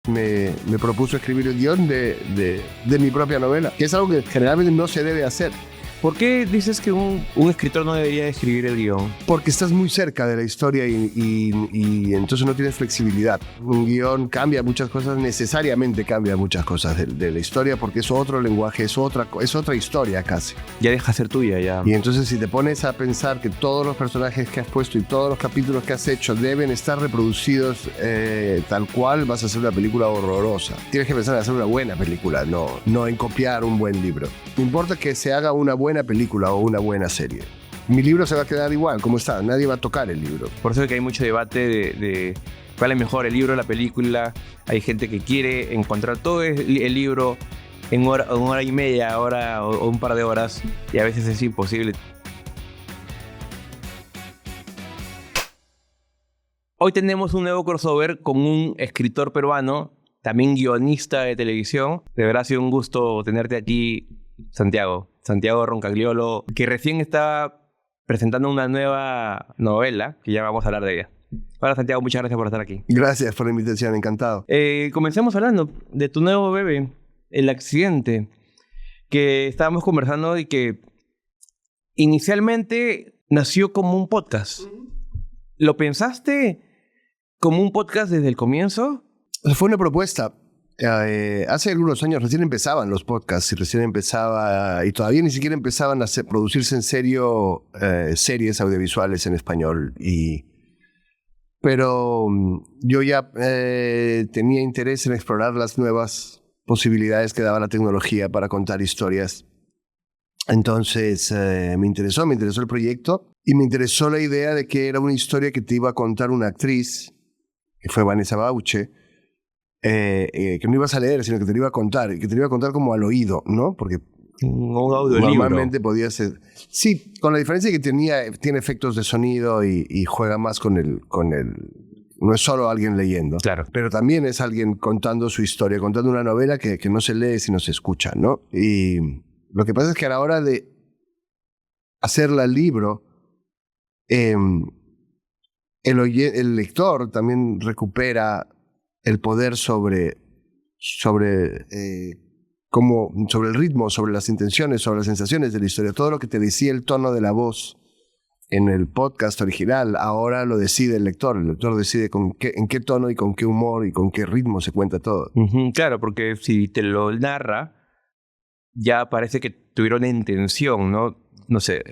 me propuso escribir el guión de mi propia novela, que es algo que generalmente no se debe hacer. ¿Por qué dices que un escritor no debería escribir el guión? Porque estás muy cerca de la historia y entonces no tienes flexibilidad. Un guión cambia muchas cosas, necesariamente cambia muchas cosas de la historia, porque es otro lenguaje, es otra historia casi. Ya deja de ser tuya, ya. Y entonces si te pones a pensar que todos los personajes que has puesto y todos los capítulos que has hecho deben estar reproducidos tal cual, vas a hacer una película horrorosa. Tienes que pensar en hacer una buena película, no en copiar un buen libro. No importa que se haga una buena película o una buena serie. Mi libro se va a quedar igual, como está. Nadie va a tocar el libro. Por eso es que hay mucho debate de cuál es mejor, el libro o la película. Hay gente que quiere encontrar todo el libro en una hora y media, o un par de horas, y a veces es imposible. Hoy tenemos un nuevo crossover con un escritor peruano, también guionista de televisión. De verdad ha sido un gusto tenerte aquí, Santiago Roncagliolo, que recién está presentando una nueva novela, que ya vamos a hablar de ella. Hola, Santiago, muchas gracias por estar aquí. Gracias por la invitación, encantado. Comencemos hablando de tu nuevo bebé, El Accidente, que estábamos conversando y que inicialmente nació como un podcast. ¿Lo pensaste como un podcast desde el comienzo? Fue una propuesta. Hace algunos años recién empezaban los podcasts y todavía ni siquiera empezaban a producirse en serio series audiovisuales en español. Pero yo ya tenía interés en explorar las nuevas posibilidades que daba la tecnología para contar historias. Entonces me interesó el proyecto y me interesó la idea de que era una historia que te iba a contar una actriz, que fue Vanessa Bauche, que no ibas a leer, sino que te lo iba a contar, y que te lo iba a contar como al oído, ¿no? Porque un audiolibro. Normalmente podía ser... Sí, con la diferencia de que tiene efectos de sonido y juega más con el... No es solo alguien leyendo, claro, pero también es alguien contando su historia, contando una novela que no se lee sino se escucha, ¿no? Y lo que pasa es que a la hora de hacerla al libro, el lector también recupera el poder sobre el ritmo, sobre las intenciones, sobre las sensaciones de la historia. Todo lo que te decía el tono de la voz en el podcast original, ahora lo decide el lector. El lector decide en qué tono y con qué humor y con qué ritmo se cuenta todo. Claro, porque si te lo narra, ya parece que tuvieron intención, ¿no? No sé,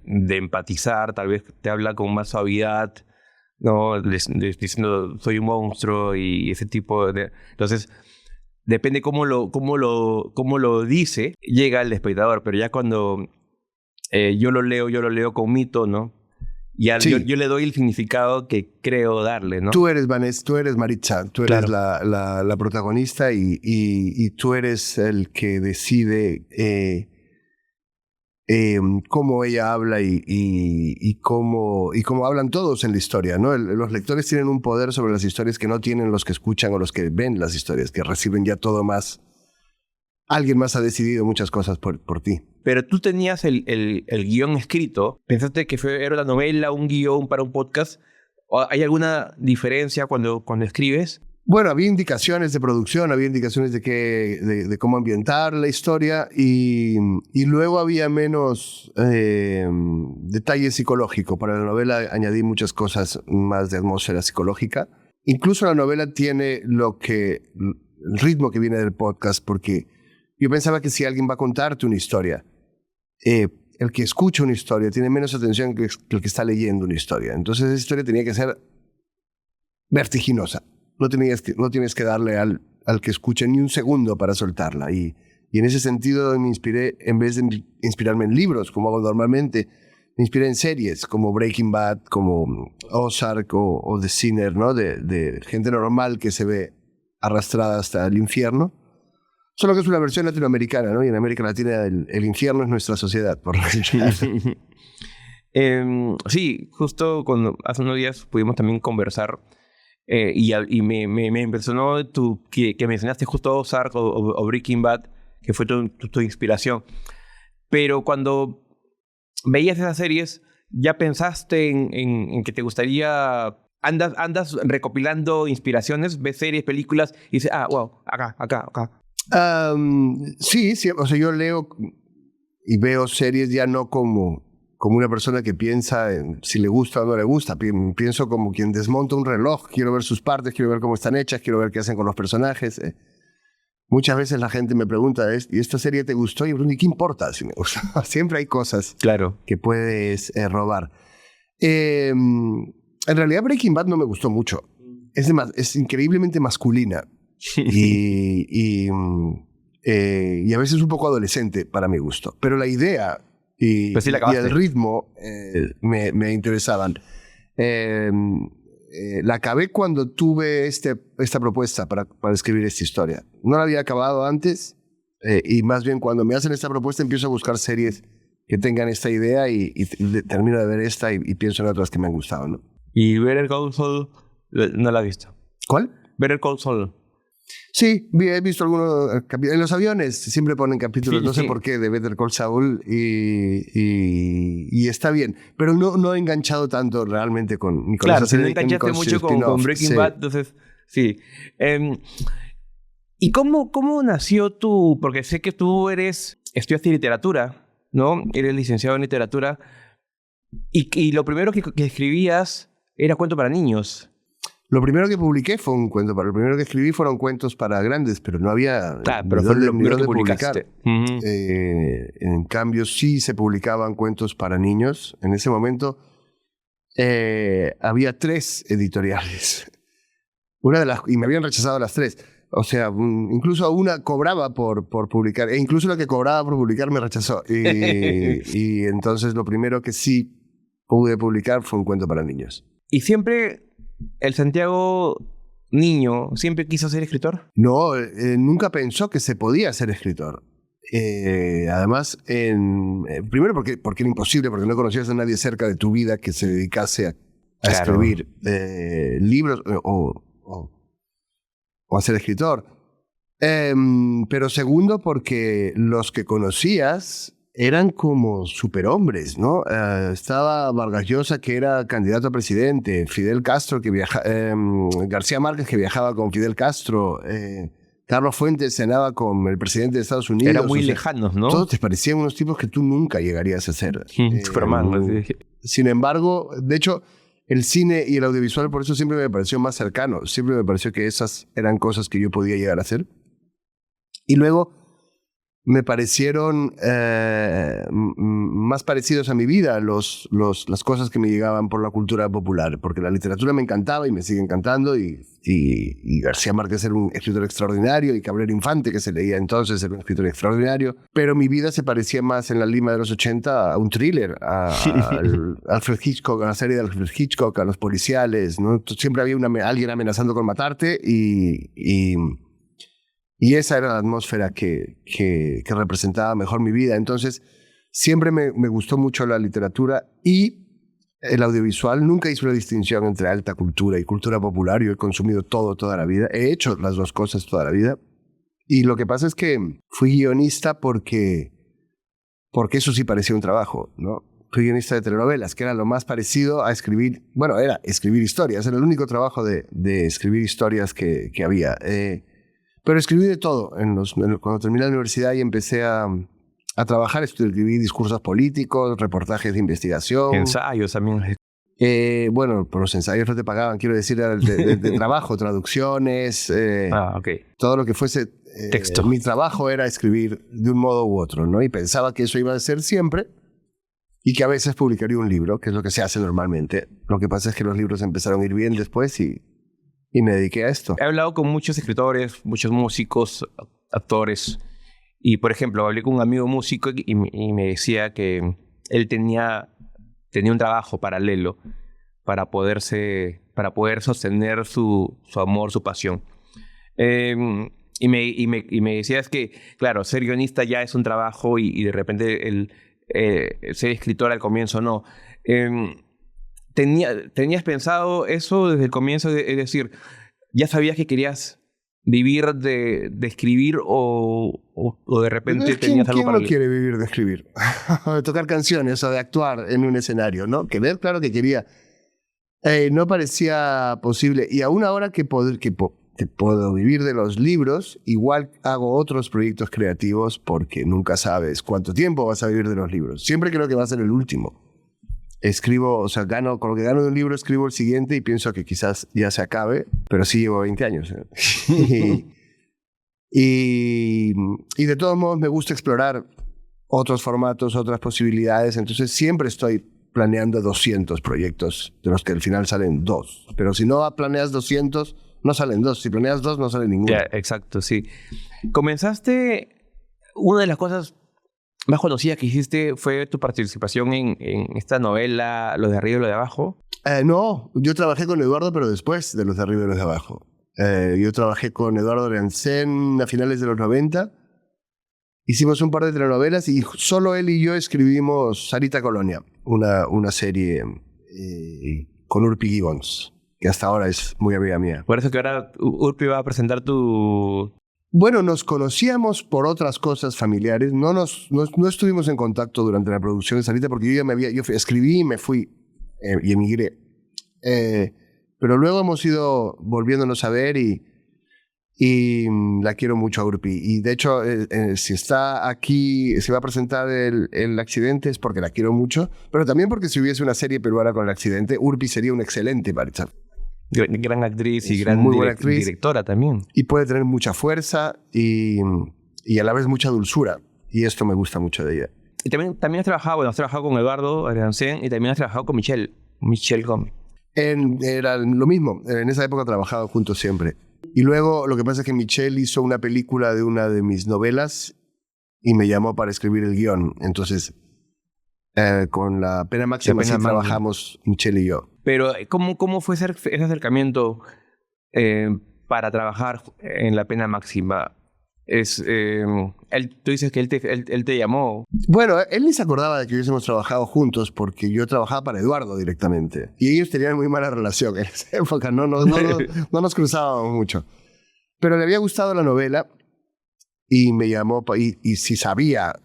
de empatizar, tal vez te habla con más suavidad, ¿no? Diciendo soy un monstruo y ese tipo de... Entonces, depende cómo lo dice, llega al espectador. Pero ya cuando yo lo leo con mi tono, ya sí. yo le doy el significado que creo darle, ¿no? Tú eres Vanessa, tú eres Maritza, tú eres claro. la protagonista y tú eres el que decide cómo ella habla y cómo hablan todos en la historia, ¿no? Los lectores tienen un poder sobre las historias que no tienen los que escuchan o los que ven las historias, que reciben ya todo más. Alguien más ha decidido muchas cosas por ti. Pero tú tenías el guión escrito. ¿Pensaste que era una novela, un guión para un podcast? ¿Hay alguna diferencia cuando escribes? Bueno, había indicaciones de producción, había indicaciones de cómo ambientar la historia y luego había menos detalle psicológico. Para la novela añadí muchas cosas más de atmósfera psicológica. Incluso la novela tiene el ritmo que viene del podcast, porque yo pensaba que si alguien va a contarte una historia, el que escucha una historia tiene menos atención que el que está leyendo una historia. Entonces esa historia tenía que ser vertiginosa. No tienes que darle al que escuche ni un segundo para soltarla. Y en ese sentido me inspiré, en vez de inspirarme en libros, como hago normalmente, me inspiré en series como Breaking Bad, como Ozark o The Sinner, ¿no? De gente normal que se ve arrastrada hasta el infierno. Solo que es una versión latinoamericana, ¿no? Y en América Latina el infierno es nuestra sociedad, por lo general. Sí, justo hace unos días pudimos también conversar. Y me impresionó que mencionaste justo Ozark o Breaking Bad, que fue tu inspiración. Pero cuando veías esas series, ¿ya pensaste en que te gustaría andas recopilando inspiraciones, ves series, películas y dices, wow, acá. Sí, sí, o sea, yo leo y veo series ya no como una persona que piensa en si le gusta o no le gusta. Pienso como quien desmonta un reloj. Quiero ver sus partes, quiero ver cómo están hechas, quiero ver qué hacen con los personajes. Muchas veces la gente me pregunta, ¿y esta serie te gustó? Y yo pregunto, ¿y qué importa si me gusta? Siempre hay cosas que puedes robar. En realidad Breaking Bad no me gustó mucho. Es increíblemente masculina. y a veces un poco adolescente para mi gusto. Pero la idea y el ritmo me interesaban. La acabé cuando tuve esta propuesta para escribir esta historia. No la había acabado antes y más bien cuando me hacen esta propuesta empiezo a buscar series que tengan esta idea y termino de ver esta y pienso en otras que me han gustado, ¿no? ¿Y Better Call Saul no la has visto? ¿Cuál? Better Call Saul. Sí, he visto algunos capítulos. En los aviones siempre ponen capítulos, no sé por qué, de Better Call Saul y está bien. Pero no he enganchado tanto realmente con claro, si no enganchaste mucho con Breaking Bad, entonces sí. ¿Y cómo nació tú? Porque sé que tú estudiaste literatura, ¿no? Eres licenciado en literatura y lo primero que escribías era cuento para niños. Lo primero que publiqué fue un cuento lo primero que escribí fueron cuentos para grandes, pero no había pero fue lo primero que publicaste. Uh-huh. En cambio, sí se publicaban cuentos para niños. En ese momento había 3 editoriales. Y me habían rechazado las 3. O sea, incluso una cobraba por publicar, e incluso la que cobraba por publicar me rechazó. Y entonces lo primero que sí pude publicar fue un cuento para niños. Y siempre... ¿El Santiago niño siempre quiso ser escritor? No, nunca pensó que se podía ser escritor. Además, primero porque era imposible, porque no conocías a nadie cerca de tu vida que se dedicase a escribir libros o a ser escritor. Pero segundo, porque los que conocías eran como superhombres, ¿no? Estaba Vargas Llosa, que era candidato a presidente, Fidel Castro, García Márquez, que viajaba con Fidel Castro, Carlos Fuentes cenaba con el presidente de Estados Unidos. Eran muy lejanos, ¿no? Todos te parecían unos tipos que tú nunca llegarías a ser. Superman. Sin embargo, de hecho, el cine y el audiovisual por eso siempre me pareció más cercano. Siempre me pareció que esas eran cosas que yo podía llegar a hacer. Y luego me parecieron más parecidos a mi vida las cosas que me llegaban por la cultura popular, porque la literatura me encantaba y me sigue encantando, y García Márquez era un escritor extraordinario, y Cabrera Infante, que se leía entonces, era un escritor extraordinario, pero mi vida se parecía más en la Lima de los 80 a un thriller, a Alfred Hitchcock, a la serie de Alfred Hitchcock, a los policiales, ¿no? Siempre había alguien amenazando con matarte y esa era la atmósfera que representaba mejor mi vida. Entonces, siempre me gustó mucho la literatura y el audiovisual. Nunca hice una distinción entre alta cultura y cultura popular. Yo he consumido toda la vida. He hecho las dos cosas toda la vida. Y lo que pasa es que fui guionista porque eso sí parecía un trabajo, ¿no? Fui guionista de telenovelas, que era lo más parecido a escribir. Bueno, era escribir historias. Era el único trabajo de escribir historias que había. Pero escribí de todo. Cuando terminé la universidad y empecé a trabajar, escribí discursos políticos, reportajes de investigación. Ensayos también. Bueno, por los ensayos no te pagaban, quiero decir, de trabajo, traducciones, todo lo que fuese texto. Mi trabajo era escribir de un modo u otro, ¿no? Y pensaba que eso iba a ser siempre y que a veces publicaría un libro, que es lo que se hace normalmente. Lo que pasa es que los libros empezaron a ir bien después y me dediqué a esto. He hablado con muchos escritores, muchos músicos, actores. Y, por ejemplo, hablé con un amigo músico y me decía que él tenía un trabajo paralelo para poder sostener su amor, su pasión. Y me decía es que, claro, ser guionista ya es un trabajo y de repente ser escritor al comienzo no. ¿Tenías pensado eso desde el comienzo? Es decir, ¿ya sabías que querías vivir de escribir o de repente tenías algo para... ¿Quién no quiere vivir de escribir? De tocar canciones o de actuar en un escenario, ¿no? Claro que quería No parecía posible. Y aún ahora que puedo vivir de los libros, igual hago otros proyectos creativos porque nunca sabes cuánto tiempo vas a vivir de los libros. Siempre creo que va a ser el último. Escribo, o sea, con lo que gano de un libro, escribo el siguiente y pienso que quizás ya se acabe, pero sí llevo 20 años. Y de todos modos me gusta explorar otros formatos, otras posibilidades, entonces siempre estoy planeando 200 proyectos, de los que al final salen 2. Pero si no planeas 200, no salen 2. Si planeas 2, no sale ninguno. Yeah, exacto, sí. Comenzaste, una de las cosas más conocidas que hiciste fue tu participación en esta novela, Los de arriba y los de abajo. No, yo trabajé con Eduardo, pero después de Los de arriba y los de abajo. Yo trabajé con Eduardo Leancén a finales de los 90. Hicimos un par de telenovelas y solo él y yo escribimos Sarita Colonia, una serie con Urpi Gibbons, que hasta ahora es muy amiga mía. Por eso que ahora Urpi va a presentar tu... Bueno, nos conocíamos por otras cosas familiares. No estuvimos en contacto durante la producción de Sarita porque yo escribí y me fui y emigré. Pero luego hemos ido volviéndonos a ver y la quiero mucho a Urpi. Y de hecho, si está aquí, se va a presentar el accidente, es porque la quiero mucho, pero también porque si hubiese una serie peruana con el accidente, Urpi sería un excelente Barichar. Gran actriz y gran muy buena actriz, directora también. Y puede tener mucha fuerza y a la vez mucha dulzura. Y esto me gusta mucho de ella. Y también has trabajado con Eduardo Leancén y también has trabajado con Michelle Gómez. Era lo mismo. En esa época trabajaba juntos siempre. Y luego lo que pasa es que Michelle hizo una película de una de mis novelas y me llamó para escribir el guión. Entonces, con La Pena Máxima sí trabajamos Michelle y yo. Pero, ¿cómo fue ese acercamiento para trabajar en La Pena Máxima? Tú dices que él te llamó. Bueno, él ni se acordaba de que hubiésemos trabajado juntos porque yo trabajaba para Eduardo directamente. Y ellos tenían muy mala relación en esa época, no nos cruzábamos mucho. Pero le había gustado la novela y me llamó y sí sabía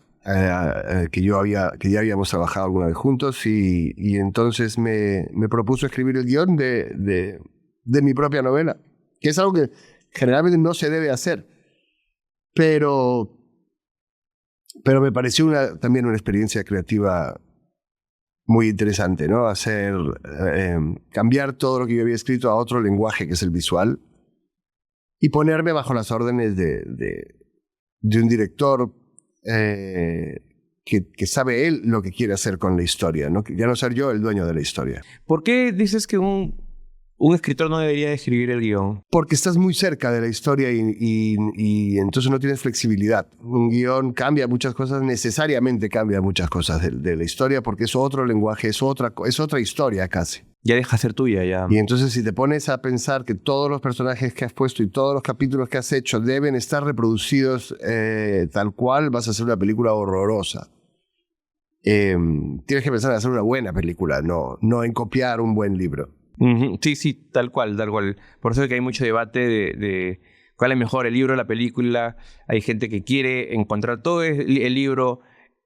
que ya habíamos trabajado alguna vez juntos y entonces me propuso escribir el guión de mi propia novela, que es algo que generalmente no se debe hacer. Pero me pareció también una experiencia creativa muy interesante, ¿no? Cambiar todo lo que yo había escrito a otro lenguaje, que es el visual, y ponerme bajo las órdenes de un director que sabe él lo que quiere hacer con la historia, ¿no? Ya no ser yo el dueño de la historia. ¿Por qué dices que un escritor no debería escribir el guión? Porque estás muy cerca de la historia y entonces no tienes flexibilidad. Un guión cambia muchas cosas, necesariamente cambia muchas cosas de la historia porque es otro lenguaje, es otra historia casi. Ya deja de ser tuya, ya. Y entonces si te pones a pensar que todos los personajes que has puesto y todos los capítulos que has hecho deben estar reproducidos tal cual, vas a hacer una película horrorosa. Tienes que pensar en hacer una buena película, no en copiar un buen libro. Sí, tal cual. Por eso es que hay mucho debate de cuál es mejor, el libro o la película. Hay gente que quiere encontrar todo el libro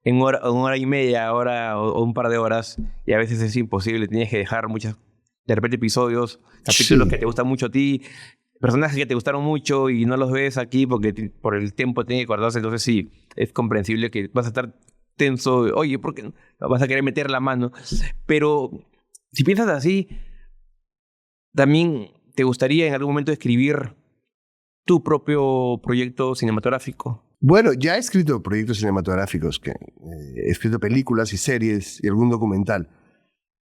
en hora y media, o un par de horas, y a veces es imposible. Tienes que dejar de repente capítulos que te gustan mucho a ti, personajes que te gustaron mucho y no los ves aquí porque por el tiempo tiene que acordarse. Entonces sí, es comprensible que vas a estar tenso. Oye, ¿por qué vas a querer meter la mano? Pero si piensas así, ¿también te gustaría en algún momento escribir tu propio proyecto cinematográfico? Bueno, ya he escrito proyectos cinematográficos, he escrito películas y series y algún documental,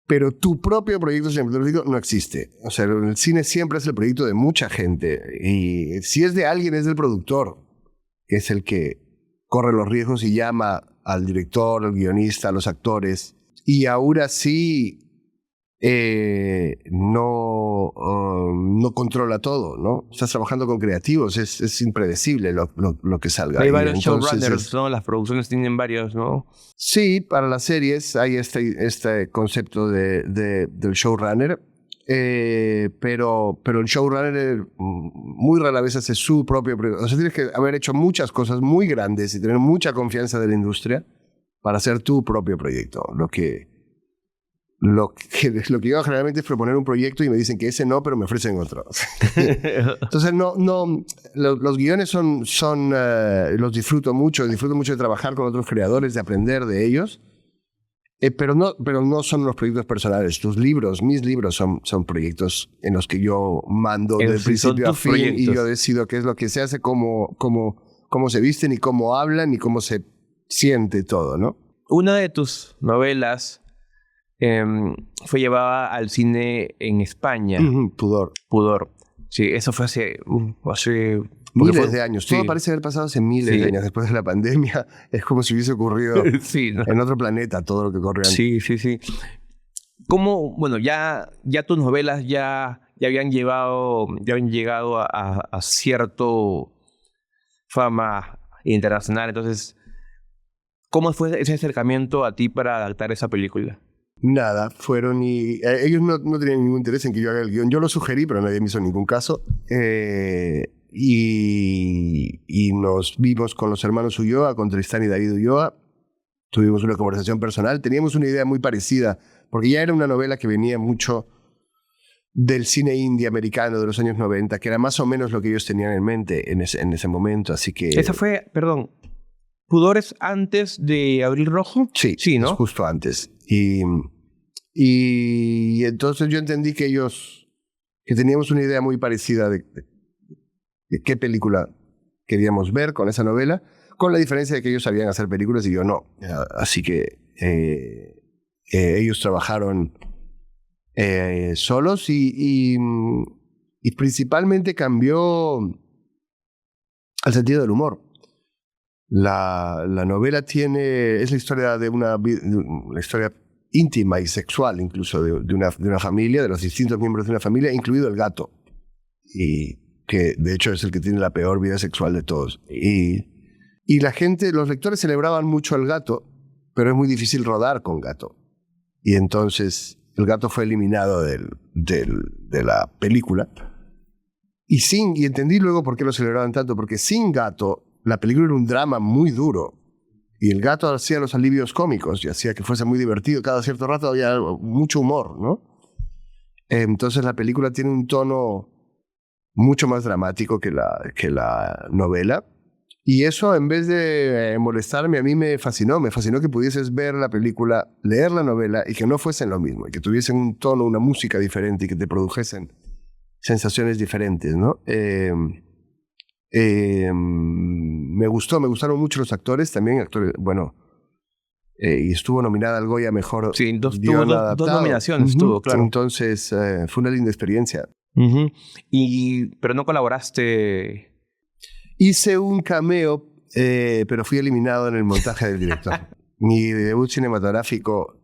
pero tu propio proyecto cinematográfico no existe. O sea, el cine siempre es el proyecto de mucha gente y si es de alguien es del productor, que es el que corre los riesgos y llama al director, al guionista, a los actores. Y ahora sí no controla todo, ¿no? Estás trabajando con creativos, es impredecible lo que salga. Hay varios showrunners, ¿no? Las producciones tienen varios, ¿no? Sí, para las series hay este concepto del showrunner, pero el showrunner muy rara vez hace su propio proyecto. O sea, tienes que haber hecho muchas cosas muy grandes y tener mucha confianza de la industria para hacer tu propio proyecto, lo que lo que yo generalmente es proponer un proyecto y me dicen que ese no, pero me ofrecen otro. Entonces, los guiones los disfruto mucho de trabajar con otros creadores, de aprender de ellos, pero no son los proyectos personales. Mis libros son proyectos en los que yo mando de principio a fin proyectos. Y yo decido qué es lo que se hace, cómo se visten y cómo hablan y cómo se siente todo, ¿no? Una de tus novelas fue llevada al cine en España. Pudor. Sí, eso fue hace miles de años. Sí. Todo parece haber pasado hace miles de años. Después de la pandemia, es como si hubiese ocurrido sí, ¿no? en otro planeta todo lo que ocurrió antes. Sí. ¿Cómo, bueno, ya tus novelas ya habían llegado a cierto fama internacional? Entonces, ¿cómo fue ese acercamiento a ti para adaptar esa película? Nada, fueron y... ellos no tenían ningún interés en que yo haga el guión. Yo lo sugerí, pero nadie me hizo ningún caso. Y nos vimos con los hermanos Ulloa, con Tristán y David Ulloa. Tuvimos una conversación personal. Teníamos una idea muy parecida, porque ya era una novela que venía mucho del cine indie americano de los años 90, que era más o menos lo que ellos tenían en mente en ese momento. Así que... Esa fue, perdón, ¿Pudores antes de Abril Rojo? Sí, ¿no? Justo antes. Y entonces yo entendí que teníamos una idea muy parecida de qué película queríamos ver con esa novela, con la diferencia de que ellos sabían hacer películas y yo no. Así que ellos trabajaron solos y principalmente cambió el sentido del humor. La novela es la historia de una historia íntima y sexual, incluso de una familia, de los distintos miembros de una familia, incluido el gato, y que de hecho es el que tiene la peor vida sexual de todos. Y los lectores celebraban mucho al gato, pero es muy difícil rodar con gato. Y entonces el gato fue eliminado de la película. Y entendí luego por qué lo celebraban tanto, porque sin gato la película era un drama muy duro. Y el gato hacía los alivios cómicos y hacía que fuese muy divertido. Cada cierto rato había mucho humor, ¿no? Entonces la película tiene un tono mucho más dramático que la novela. Y eso, en vez de molestarme, a mí me fascinó. Me fascinó que pudieses ver la película, leer la novela y que no fuesen lo mismo. Y que tuviesen un tono, una música diferente y que te produjesen sensaciones diferentes, ¿no? Me gustaron mucho los actores, también actores, bueno, y estuvo nominada al Goya Mejor Guión Adaptado. Dos nominaciones tuvo, claro. Entonces fue una linda experiencia. Pero no colaboraste. Hice un cameo, pero fui eliminado en el montaje del director. Mi debut cinematográfico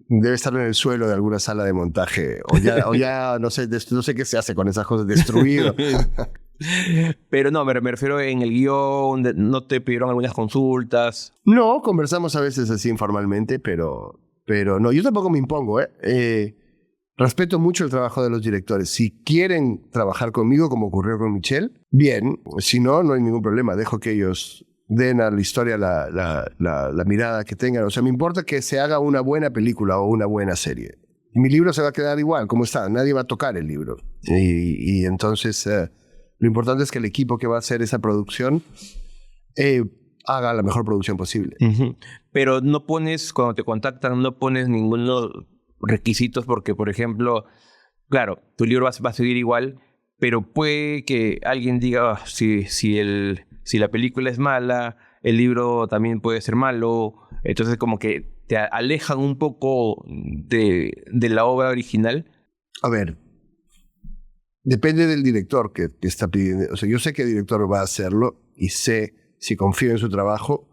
debe estar en el suelo de alguna sala de montaje, o ya no sé qué se hace con esas cosas, destruido. Pero no, me refiero en el guión, ¿no te pidieron algunas consultas? No, conversamos a veces así informalmente, pero no, yo tampoco me impongo. Respeto mucho el trabajo de los directores. Si quieren trabajar conmigo, como ocurrió con Michel, bien. Si no, no hay ningún problema. Dejo que ellos den a la historia la mirada que tengan. O sea, me importa que se haga una buena película o una buena serie. Mi libro se va a quedar igual, como está. Nadie va a tocar el libro. Y entonces... lo importante es que el equipo que va a hacer esa producción haga la mejor producción posible. Pero no pones, cuando te contactan, no pones ningunos requisitos porque, por ejemplo, claro, tu libro va a seguir igual, pero puede que alguien diga, si la película es mala, el libro también puede ser malo. Entonces como que te alejan un poco de la obra original. A ver, depende del director que está pidiendo. O sea, yo sé qué director va a hacerlo y sé si confío en su trabajo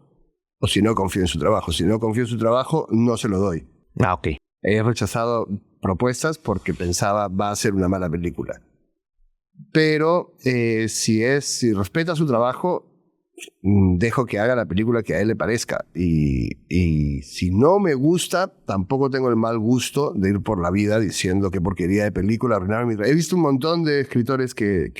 o si no confío en su trabajo. Si no confío en su trabajo, no se lo doy. Ok. He rechazado propuestas porque pensaba va a ser una mala película. Pero si respeta su trabajo, dejo que haga la película que a él le parezca. Y si no me gusta, tampoco tengo el mal gusto de ir por la vida diciendo qué porquería de película, arruinar mi trabajo. He visto un montón de escritores que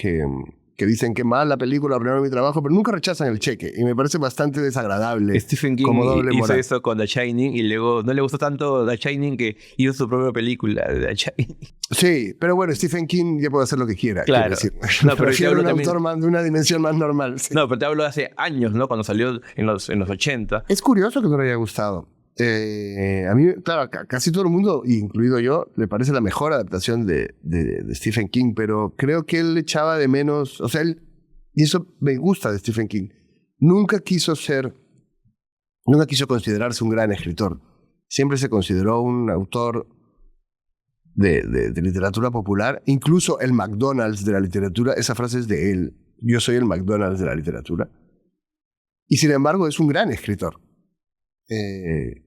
que dicen que mal la película, primero mi trabajo, pero nunca rechazan el cheque. Y me parece bastante desagradable. Stephen King como doble hizo moral. eso con The Shining y luego no le gustó tanto The Shining que hizo su propia película de The Shining. Sí, pero bueno, Stephen King ya puede hacer lo que quiera. Claro. Decir. No, pero prefiero un también... autor más de una dimensión más normal. Sí. No, pero te hablo de hace años, ¿no? Cuando salió en los 80. Es curioso que no le haya gustado. A mí, claro, casi todo el mundo, incluido yo, le parece la mejor adaptación de Stephen King, pero creo que él echaba de menos, o sea, y eso me gusta de Stephen King, nunca quiso considerarse un gran escritor, siempre se consideró un autor de literatura popular, incluso el McDonald's de la literatura, esa frase es de él, yo soy el McDonald's de la literatura, y sin embargo es un gran escritor.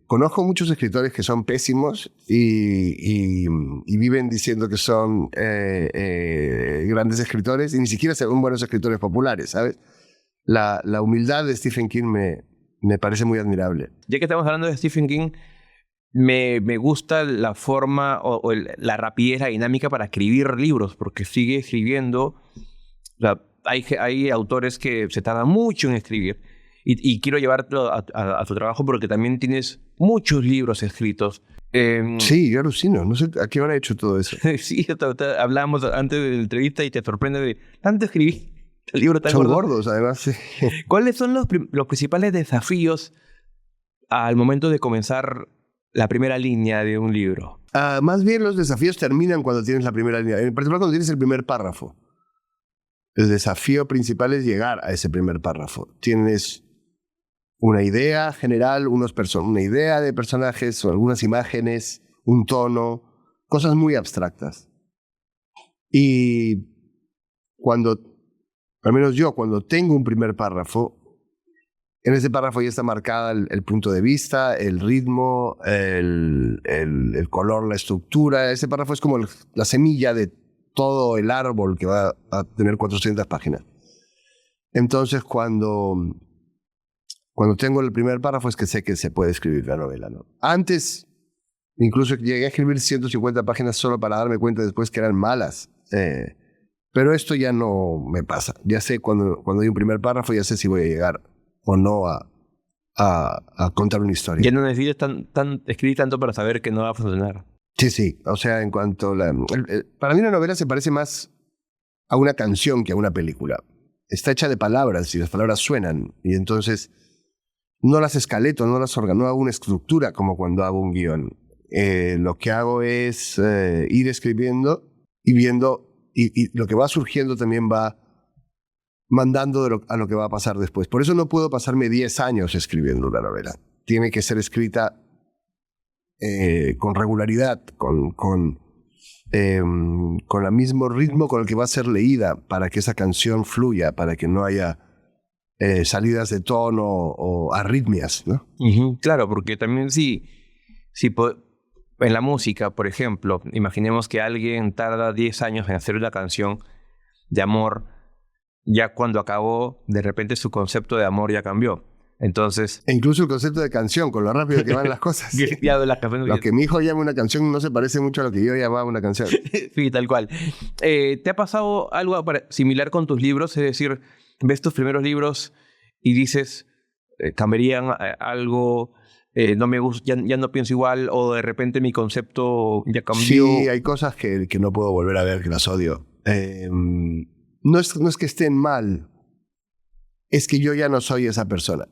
Conozco muchos escritores que son pésimos y viven diciendo que son grandes escritores y ni siquiera son buenos escritores populares, ¿sabes? La humildad de Stephen King me parece muy admirable. Ya que estamos hablando de Stephen King, me gusta la forma o la rapidez, la dinámica para escribir libros, porque sigue escribiendo. O sea, hay autores que se tardan mucho en escribir. Y quiero llevártelo a tu trabajo porque también tienes muchos libros escritos. Sí, yo alucino. No sé a qué hora he hecho todo eso. Sí, hablábamos antes de la entrevista y te sorprende de tanto escribí. El libro tan Son gordo. gordos, además. Sí. ¿Cuáles son los principales desafíos al momento de comenzar la primera línea de un libro? Más bien los desafíos terminan cuando tienes la primera línea. En particular cuando tienes el primer párrafo. El desafío principal es llegar a ese primer párrafo. Tienes una idea general, una idea de personajes o algunas imágenes, un tono, cosas muy abstractas. Y al menos yo, cuando tengo un primer párrafo, en ese párrafo ya está marcada el punto de vista, el ritmo, el color, la estructura. Ese párrafo es como la semilla de todo el árbol que va a tener 400 páginas. Entonces, cuando tengo el primer párrafo es que sé que se puede escribir la novela, ¿no? Antes, incluso llegué a escribir 150 páginas solo para darme cuenta después que eran malas. Pero esto ya no me pasa. Ya sé cuando hay un primer párrafo, ya sé si voy a llegar o no a contar una historia. Ya no necesitas escribir tanto para saber que no va a funcionar. Sí. O sea, en cuanto para mí una novela se parece más a una canción que a una película. Está hecha de palabras y las palabras suenan. Y entonces no las escaleto, no hago una estructura como cuando hago un guión. Lo que hago es ir escribiendo y viendo, y lo que va surgiendo también va mandando a lo que va a pasar después. Por eso no puedo pasarme 10 años escribiendo una novela. Tiene que ser escrita con regularidad, con el mismo ritmo con el que va a ser leída, para que esa canción fluya, para que no haya salidas de tono o arritmias, ¿no? Claro, porque también en la música, por ejemplo, imaginemos que alguien tarda 10 años en hacer una canción de amor, ya cuando acabó, de repente su concepto de amor ya cambió. Entonces... E incluso el concepto de canción, con lo rápido que van las cosas. Lo que mi hijo llama una canción no se parece mucho a lo que yo llamaba una canción. Sí, tal cual. ¿Te ha pasado algo similar con tus libros? Es decir, ves tus primeros libros y dices, cambiarían algo, no me gusta, ya no pienso igual, o de repente mi concepto ya cambió. Sí, hay cosas que no puedo volver a ver, que las odio. No es que estén mal, es que yo ya no soy esa persona.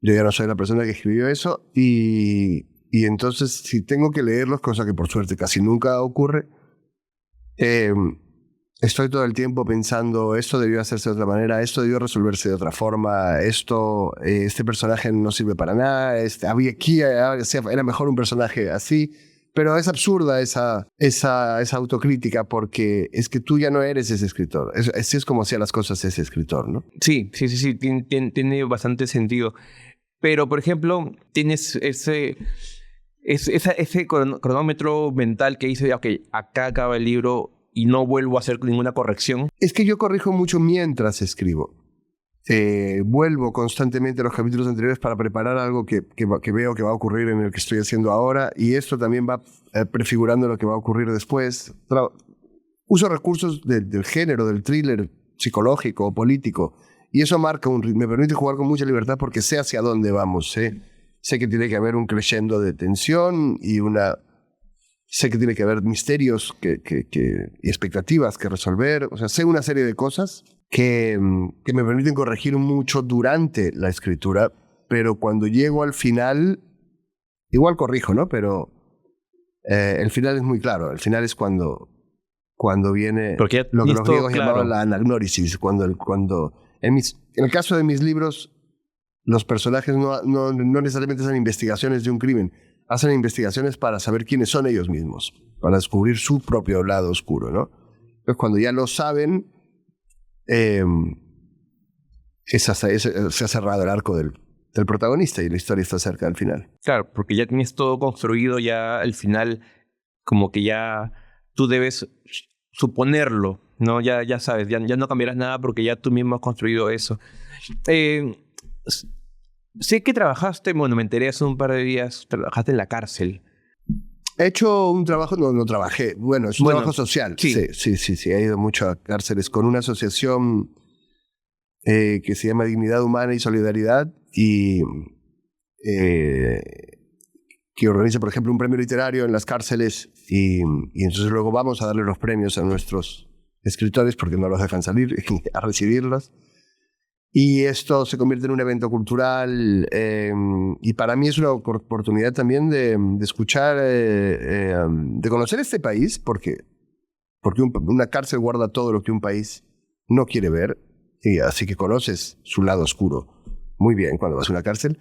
Yo ya no soy la persona que escribió eso y entonces si tengo que leerlos, cosa que por suerte casi nunca ocurre, estoy todo el tiempo pensando, esto debió hacerse de otra manera, esto debió resolverse de otra forma, este personaje no sirve para nada, era mejor un personaje así. Pero es absurda esa autocrítica, porque es que tú ya no eres ese escritor. Así es como hacía las cosas ese escritor, ¿no? Sí, tiene bastante sentido. Pero, por ejemplo, tienes ese cronómetro mental que dice, ok, acá acaba el libro y no vuelvo a hacer ninguna corrección. Es que yo corrijo mucho mientras escribo. Vuelvo constantemente a los capítulos anteriores para preparar algo que veo que va a ocurrir en el que estoy haciendo ahora, y esto también va prefigurando lo que va a ocurrir después. Uso recursos del género, del thriller, psicológico o político. Y eso marca me permite jugar con mucha libertad porque sé hacia dónde vamos. Sé que tiene que haber un crescendo de tensión y sé que tiene que haber misterios y expectativas que resolver. O sea, sé una serie de cosas que me permiten corregir mucho durante la escritura, pero cuando llego al final, igual corrijo, ¿no? Pero el final es muy claro. El final es cuando viene Porque ya lo que tienes los todo griegos claro. llamaban la anagnórisis. En el caso de mis libros, los personajes no necesariamente hacen investigaciones de un crimen, hacen investigaciones para saber quiénes son ellos mismos, para descubrir su propio lado oscuro, ¿no? Entonces, cuando ya lo saben, se ha cerrado el arco del protagonista y la historia está cerca del final. Claro, porque ya tienes todo construido, ya al final como que ya tú debes suponerlo, ¿no? Ya sabes, ya no cambiarás nada porque ya tú mismo has construido eso. Sé que trabajaste, bueno, me enteré hace un par de días, trabajaste en la cárcel. He hecho un trabajo, no trabajé, bueno, es un trabajo social. Sí. Sí, he ido mucho a cárceles con una asociación que se llama Dignidad Humana y Solidaridad y que organiza, por ejemplo, un premio literario en las cárceles y entonces luego vamos a darle los premios a nuestros escritores porque no los dejan salir a recibirlos. Y esto se convierte en un evento cultural y para mí es una oportunidad también de escuchar, de conocer este país porque una cárcel guarda todo lo que un país no quiere ver y así que conoces su lado oscuro muy bien cuando vas a una cárcel.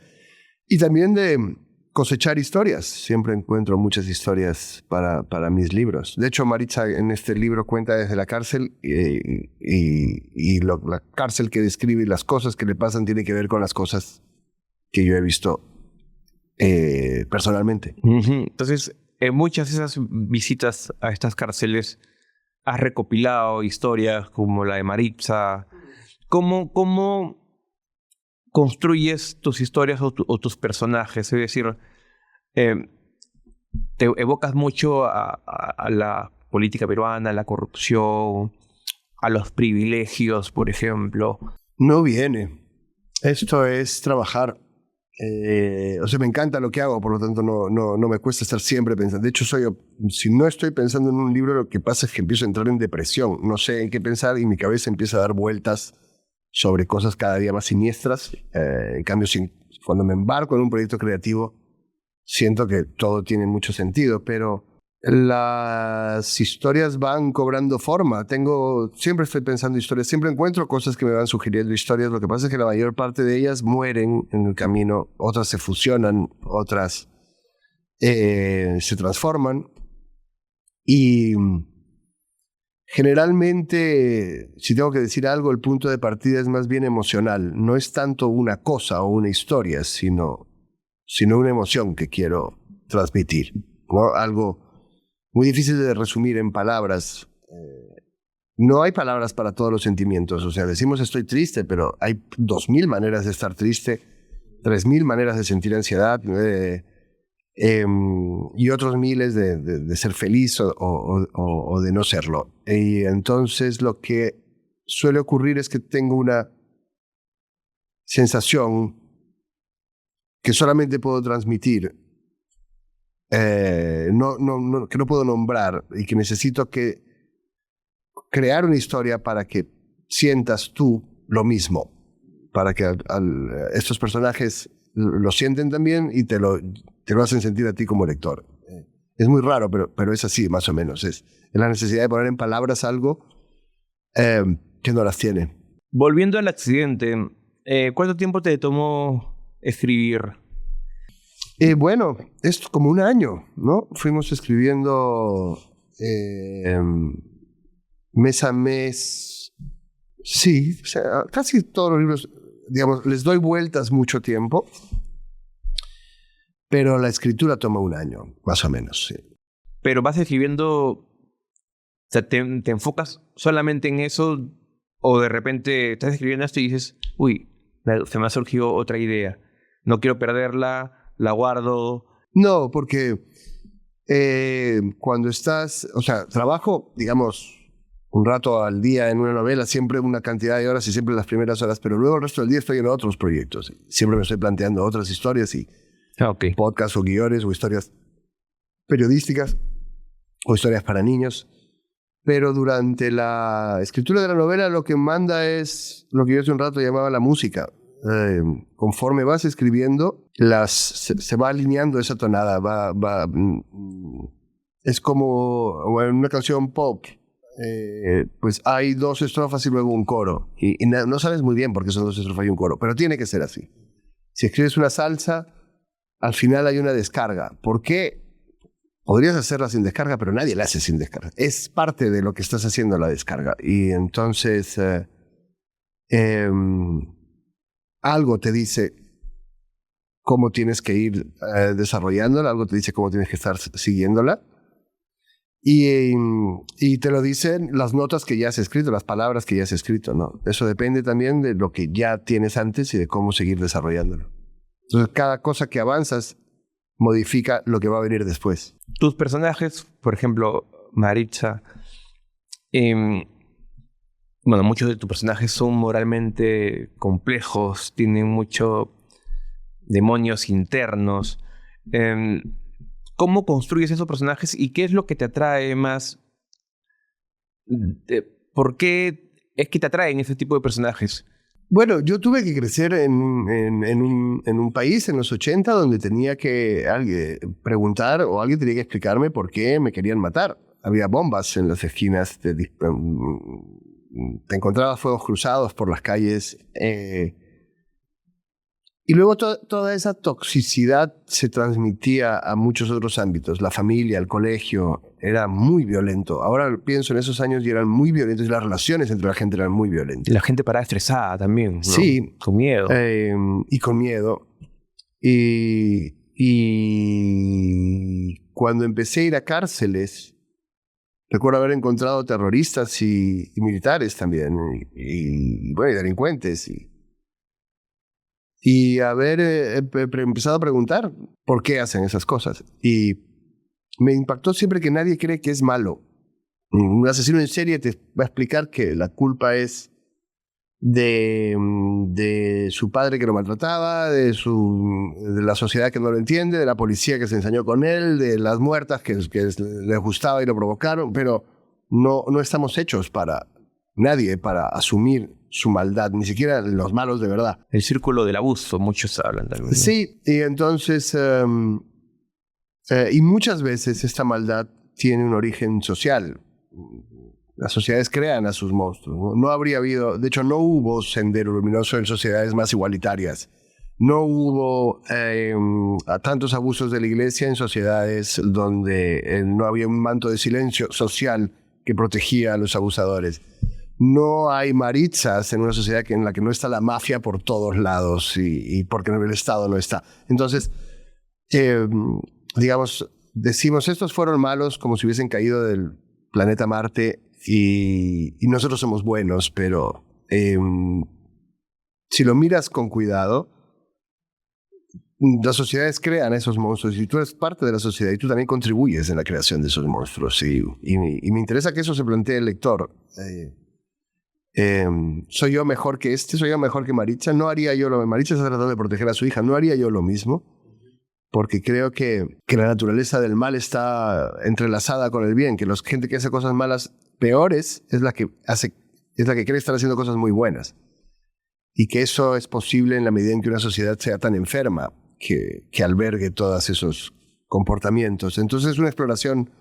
Y también de cosechar historias. Siempre encuentro muchas historias para mis libros. De hecho, Maritza en este libro cuenta desde la cárcel y la cárcel que describe y las cosas que le pasan tiene que ver con las cosas que yo he visto personalmente. Entonces, en muchas de esas visitas a estas cárceles has recopilado historias como la de Maritza. ¿Cómo construyes tus historias o tus personajes? Es decir, te evocas mucho a la política peruana, a la corrupción, a los privilegios, por ejemplo. No viene. Esto es trabajar. O sea, me encanta lo que hago, por lo tanto no me cuesta estar siempre pensando. De hecho, si no estoy pensando en un libro, lo que pasa es que empiezo a entrar en depresión. No sé en qué pensar y mi cabeza empieza a dar vueltas sobre cosas cada día más siniestras. En cambio, cuando me embarco en un proyecto creativo, siento que todo tiene mucho sentido, pero las historias van cobrando forma. Siempre estoy pensando historias, siempre encuentro cosas que me van sugiriendo historias. Lo que pasa es que la mayor parte de ellas mueren en el camino, otras se fusionan, otras se transforman. Y generalmente, si tengo que decir algo, el punto de partida es más bien emocional. No es tanto una cosa o una historia, sino una emoción que quiero transmitir, ¿no? Algo muy difícil de resumir en palabras. No hay palabras para todos los sentimientos. O sea, decimos estoy triste, pero hay 2000 maneras de estar triste, 3000 maneras de sentir ansiedad y otros miles de ser feliz o de no serlo. Y entonces lo que suele ocurrir es que tengo una sensación que solamente puedo transmitir, que no puedo nombrar y que necesito crear una historia para que sientas tú lo mismo, para que estos personajes lo sienten también y te lo hacen sentir a ti como lector. Es muy raro, pero es así, más o menos. Es la necesidad de poner en palabras algo que no las tiene. Volviendo al accidente, ¿cuánto tiempo te tomó escribir? Bueno, es como un año, ¿no? Fuimos escribiendo mes a mes. Sí, o sea, casi todos los libros, digamos, les doy vueltas mucho tiempo, pero la escritura toma un año, más o menos, sí. Pero vas escribiendo, o sea, te enfocas solamente en eso o de repente estás escribiendo esto y dices, uy, se me ha surgido otra idea, no quiero perderla, la guardo. No, porque cuando estás, o sea, trabajo, digamos, un rato al día en una novela, siempre una cantidad de horas y siempre las primeras horas, pero luego el resto del día estoy en otros proyectos. Siempre me estoy planteando otras historias y Okay. podcasts o guiones o historias periodísticas o historias para niños. Pero durante la escritura de la novela lo que manda es lo que yo hace un rato llamaba la música. Conforme vas escribiendo, se va alineando esa tonada. Es como en una canción pop. Pues hay 2 estrofas y luego un coro. Y no sabes muy bien por qué son 2 estrofas y un coro, pero tiene que ser así. Si escribes una salsa, al final hay una descarga. ¿Por qué? Podrías hacerla sin descarga, pero nadie la hace sin descarga. Es parte de lo que estás haciendo la descarga. Y entonces algo te dice cómo tienes que ir desarrollándola, algo te dice cómo tienes que estar siguiéndola. Y te lo dicen las notas que ya has escrito, las palabras que ya has escrito, ¿no? Eso depende también de lo que ya tienes antes y de cómo seguir desarrollándolo. Entonces, cada cosa que avanzas modifica lo que va a venir después. Tus personajes, por ejemplo, Maritza, bueno, muchos de tus personajes son moralmente complejos, tienen muchos demonios internos. ¿Cómo construyes esos personajes y qué es lo que te atrae más? ¿Por qué es que te atraen ese tipo de personajes? Bueno, yo tuve que crecer en un país en los 80 donde tenía que preguntar o alguien tenía que explicarme por qué me querían matar. Había bombas en las esquinas, te encontrabas fuegos cruzados por las calles. Y luego toda esa toxicidad se transmitía a muchos otros ámbitos. La familia, el colegio, era muy violento. Ahora pienso en esos años y eran muy violentos y las relaciones entre la gente eran muy violentas. La gente parada estresada también, ¿no? Sí. Con miedo. Y con miedo. Y cuando empecé a ir a cárceles, recuerdo haber encontrado terroristas y militares también, y delincuentes. Y haber empezado a preguntar por qué hacen esas cosas. Y me impactó siempre que nadie cree que es malo. Un asesino en serie te va a explicar que la culpa es de su padre que lo maltrataba, de la sociedad que no lo entiende, de la policía que se ensañó con él, de las muertas que les gustaba y lo provocaron, pero no estamos hechos nadie para asumir su maldad, ni siquiera los malos de verdad. El círculo del abuso, muchos hablan también, ¿no? Sí, y entonces, y muchas veces esta maldad tiene un origen social. Las sociedades crean a sus monstruos. No habría habido, de hecho no hubo sendero luminoso en sociedades más igualitarias. No hubo tantos abusos de la iglesia en sociedades donde no había un manto de silencio social que protegía a los abusadores. No hay Maritzas en una sociedad en la que no está la mafia por todos lados y porque el Estado no está. Entonces, digamos, decimos, estos fueron malos como si hubiesen caído del planeta Marte y nosotros somos buenos, pero si lo miras con cuidado, las sociedades crean esos monstruos y tú eres parte de la sociedad y tú también contribuyes en la creación de esos monstruos. Y me interesa que eso se plantee el lector. ¿Soy yo mejor que soy yo mejor que Maritza? No haría yo lo mismo. Maritza está tratando de proteger a su hija. No haría yo lo mismo, porque creo que la naturaleza del mal está entrelazada con el bien, que la gente que hace cosas malas peores es la que cree estar haciendo cosas muy buenas, y que eso es posible en la medida en que una sociedad sea tan enferma que albergue todos esos comportamientos. Entonces es una exploración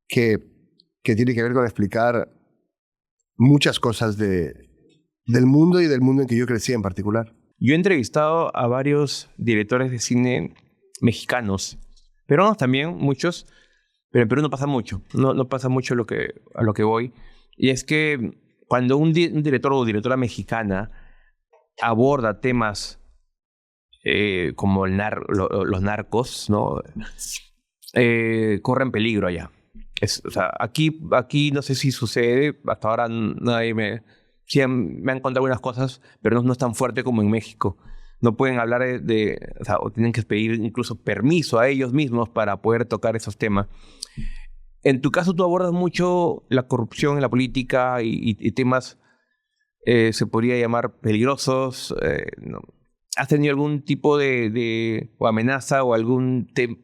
que tiene que ver con explicar muchas cosas del mundo y del mundo en que yo crecí en particular. Yo he entrevistado a varios directores de cine mexicanos, peruanos también, muchos, pero en Perú no pasa mucho. No pasa mucho a lo que voy. Y es que cuando un director o directora mexicana aborda temas como los narcos, ¿no? Corren peligro allá. O sea, aquí no sé si sucede, hasta ahora nadie me han contado algunas cosas, pero no es tan fuerte como en México. No pueden hablar o tienen que pedir incluso permiso a ellos mismos para poder tocar esos temas. En tu caso tú abordas mucho la corrupción en la política y temas, se podría llamar peligrosos. ¿No? ¿Has tenido algún tipo o amenaza o algún tipo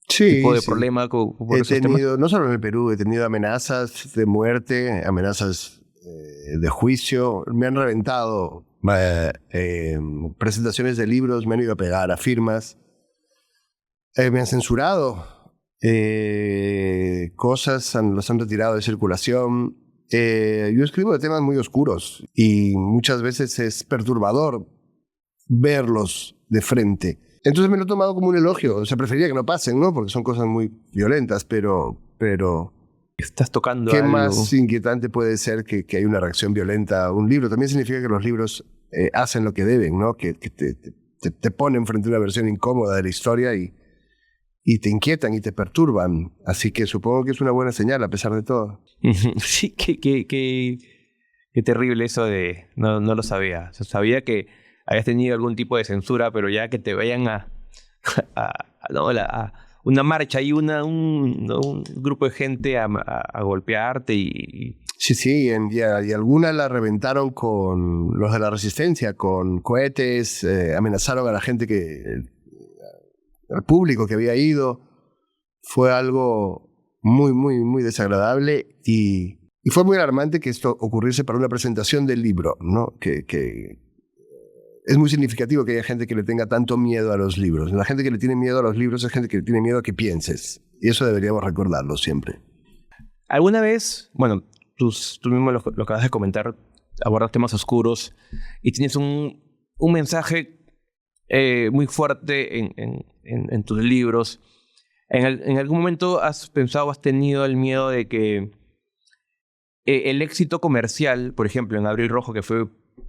Sí, de sí. problema por He esos temas? tenido, no solo en el Perú, he tenido amenazas de muerte, amenazas de juicio. Me han reventado presentaciones de libros, me han ido a pegar a firmas. Me han censurado cosas, los han retirado de circulación. Yo escribo de temas muy oscuros y muchas veces es perturbador verlos de frente. Entonces me lo he tomado como un elogio. O sea, preferiría que no pasen, ¿no? Porque son cosas muy violentas, pero ¿Estás tocando ¿qué algo? más inquietante puede ser que hay una reacción violenta a un libro? También significa que los libros hacen lo que deben, ¿no? Que te ponen frente a una versión incómoda de la historia y te inquietan y te perturban. Así que supongo que es una buena señal a pesar de todo. Sí, qué terrible eso de... No, no lo sabía. O sea, sabía que habías tenido algún tipo de censura, pero ya que te vayan no, una marcha y ¿no? un grupo de gente a golpearte Sí, sí, y algunas la reventaron con los de la resistencia, con cohetes, amenazaron a la gente al público que había ido. Fue algo muy, muy, muy desagradable y fue muy alarmante que esto ocurriese para una presentación del libro, ¿no? Que es muy significativo que haya gente que le tenga tanto miedo a los libros. La gente que le tiene miedo a los libros es gente que le tiene miedo a que pienses. Y eso deberíamos recordarlo siempre. ¿Alguna vez, bueno, tú mismo lo acabas de comentar, abordas temas oscuros y tienes un mensaje muy fuerte en tus libros? ¿En algún momento has pensado, has tenido el miedo de que el éxito comercial, por ejemplo, en Abril Rojo, que fue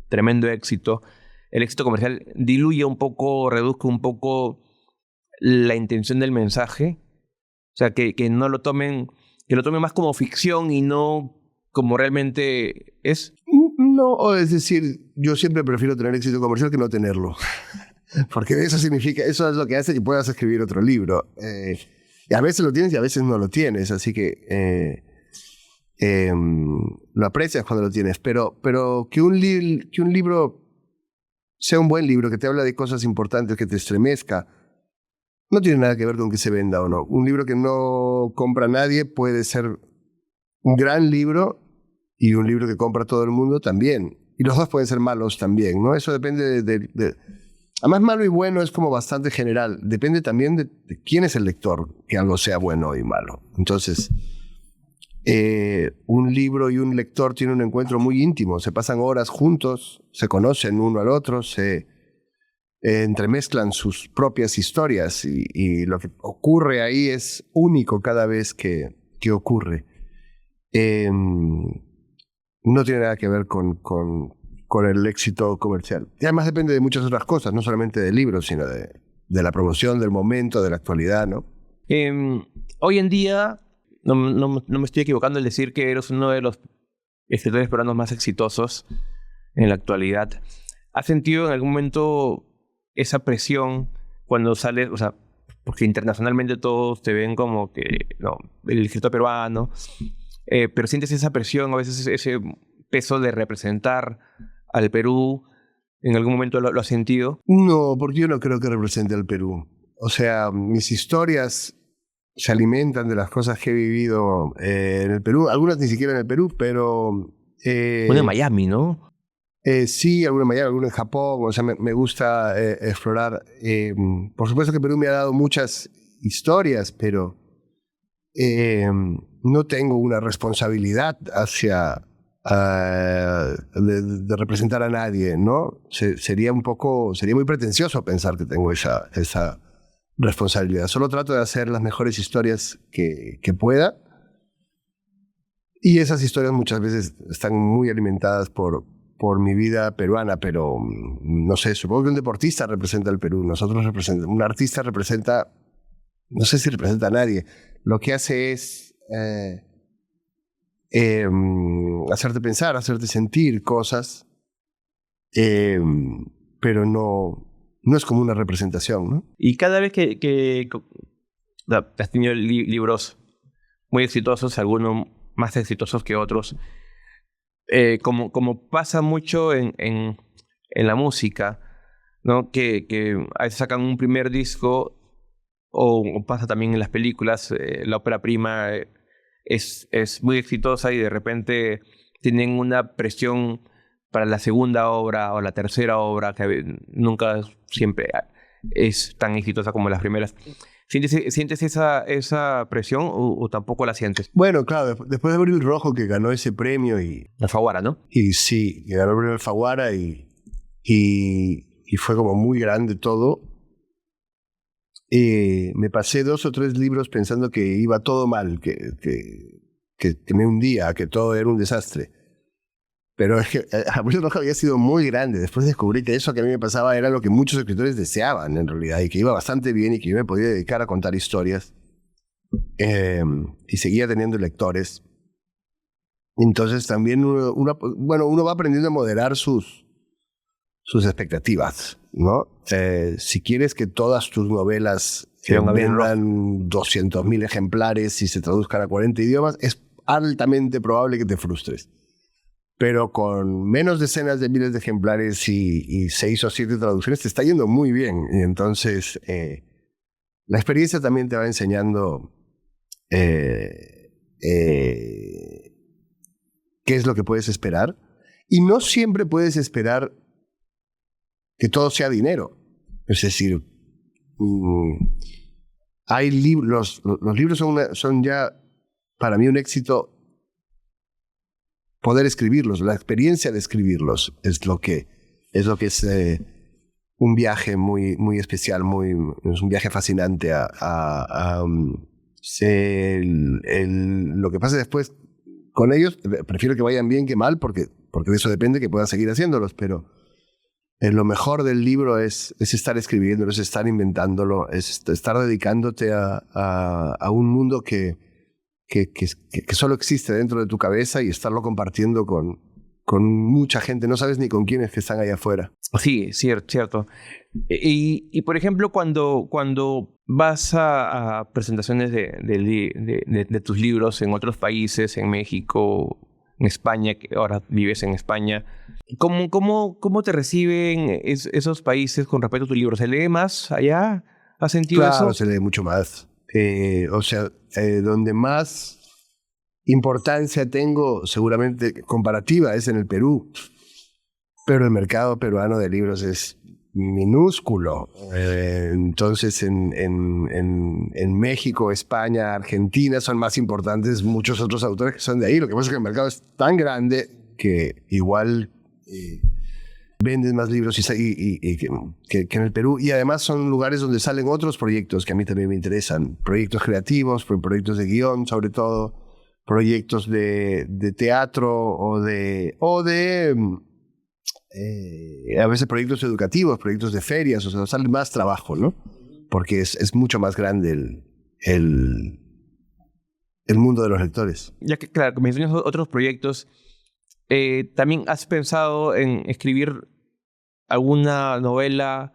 tremendo éxito, el éxito comercial diluye un poco, reduzca un poco la intención del mensaje? O sea, que no lo tomen, que lo tomen más como ficción y no como realmente es. No, es decir, yo siempre prefiero tener éxito comercial que no tenerlo. Porque eso significa, eso es lo que hace que puedas escribir otro libro. Y a veces lo tienes y a veces no lo tienes. Así que lo aprecias cuando lo tienes. Pero que que un libro sea un buen libro, que te habla de cosas importantes, que te estremezca, no tiene nada que ver con que se venda o no. Un libro que no compra nadie puede ser un gran libro y un libro que compra todo el mundo también. Y los dos pueden ser malos también, ¿no? Eso depende Además, malo y bueno es como bastante general. Depende también de quién es el lector, que algo sea bueno y malo. Entonces, un libro y un lector tienen un encuentro muy íntimo. Se pasan horas juntos, se conocen uno al otro, se entremezclan sus propias historias y lo que ocurre ahí es único cada vez que ocurre. No tiene nada que ver con el éxito comercial. Y además depende de muchas otras cosas, no solamente del libro, sino de la promoción, del momento, de la actualidad, ¿no? Eh, Hoy en día, no me estoy equivocando al decir que eres uno de los escritores peruanos más exitosos en la actualidad. ¿Has sentido en algún momento esa presión cuando sales, o sea, porque internacionalmente todos te ven como que, no, el escritor peruano, pero sientes esa presión, a veces ese peso de representar al Perú? ¿En algún momento lo has sentido? No, porque yo no creo que represente al Perú. O sea, mis historias se alimentan de las cosas que he vivido en el Perú, algunas ni siquiera en el Perú, pero Uno en Miami, ¿no? sí, alguna en Miami, alguna en Japón. O sea, me gusta explorar. Por supuesto que Perú me ha dado muchas historias, pero no tengo una responsabilidad hacia de representar a nadie, ¿no? Sería muy pretencioso pensar que tengo esa responsabilidad. Solo trato de hacer las mejores historias que pueda. Y esas historias muchas veces están muy alimentadas por mi vida peruana, pero no sé, supongo que un deportista representa al Perú, un artista representa, no sé si representa a nadie. Lo que hace es hacerte pensar, hacerte sentir cosas, pero no es como una representación, ¿no? Y cada vez que has tenido libros muy exitosos, algunos más exitosos que otros. Como pasa mucho en la música, ¿no? Que a veces sacan un primer disco, o pasa también en las películas, la ópera prima es muy exitosa y de repente tienen una presión para la segunda obra o la tercera obra que nunca siempre es tan exitosa como las primeras. ¿Sientes esa presión o tampoco la sientes? Bueno, claro, después de Abril Rojo, que ganó ese premio Alfaguara, ¿no? y sí, que ganó el premio Alfaguara y fue como muy grande todo. Me pasé 2 o 3 libros pensando que iba todo mal, que me hundía, que todo era un desastre. Pero es que Abril Rojo había sido muy grande. Después descubrí que eso que a mí me pasaba era lo que muchos escritores deseaban en realidad, y que iba bastante bien y que yo me podía dedicar a contar historias. Y seguía teniendo lectores. Entonces también uno va aprendiendo a moderar sus expectativas, ¿no? Si quieres que todas tus novelas vendan 200.000 ejemplares y se traduzcan a 40 idiomas, es altamente probable que te frustres. Pero con menos decenas de miles de ejemplares y 6 o 7 traducciones te está yendo muy bien. Y entonces la experiencia también te va enseñando qué es lo que puedes esperar. Y no siempre puedes esperar que todo sea dinero. Es decir, hay libros, los libros son ya para mí un éxito. Poder escribirlos, la experiencia de escribirlos es lo que es un viaje muy, muy especial, es un viaje fascinante lo que pase después con ellos. Prefiero que vayan bien que mal, porque de eso depende que puedan seguir haciéndolos, pero lo mejor del libro es estar escribiéndolo, es estar inventándolo, es estar dedicándote a un mundo que solo existe dentro de tu cabeza y estarlo compartiendo con mucha gente. No sabes ni con quiénes que están allá afuera. Sí, cierto. Y por ejemplo, cuando vas a presentaciones de tus libros en otros países, en México, en España, que ahora vives en España, ¿cómo te reciben esos países con respecto a tu libro? ¿Se lee más allá? ¿Has sentido eso? Claro, se lee mucho más. Donde más importancia tengo, seguramente comparativa, es en el Perú. Pero el mercado peruano de libros es minúsculo. Entonces, en México, España, Argentina son más importantes muchos otros autores que son de ahí. Lo que pasa es que el mercado es tan grande que igual venden más libros que en el Perú. Y además son lugares donde salen otros proyectos que a mí también me interesan. Proyectos creativos, proyectos de guión, sobre todo. Proyectos de teatro a veces proyectos educativos, proyectos de ferias. O sea, sale más trabajo, ¿no? Porque es mucho más grande el mundo de los lectores. Ya que, claro, mencionas otros proyectos, ¿también has pensado en escribir alguna novela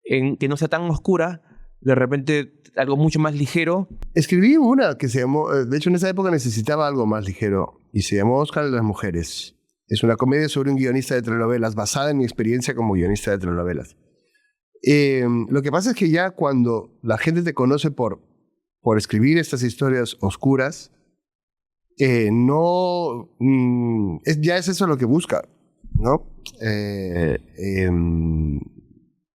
que no sea tan oscura, de repente algo mucho más ligero? Escribí una que se llamó, de hecho en esa época necesitaba algo más ligero, y se llamó Oscar de las Mujeres. Es una comedia sobre un guionista de telenovelas, basada en mi experiencia como guionista de telenovelas. Lo que pasa es que ya cuando la gente te conoce por escribir estas historias oscuras, ya es eso lo que busca, ¿no?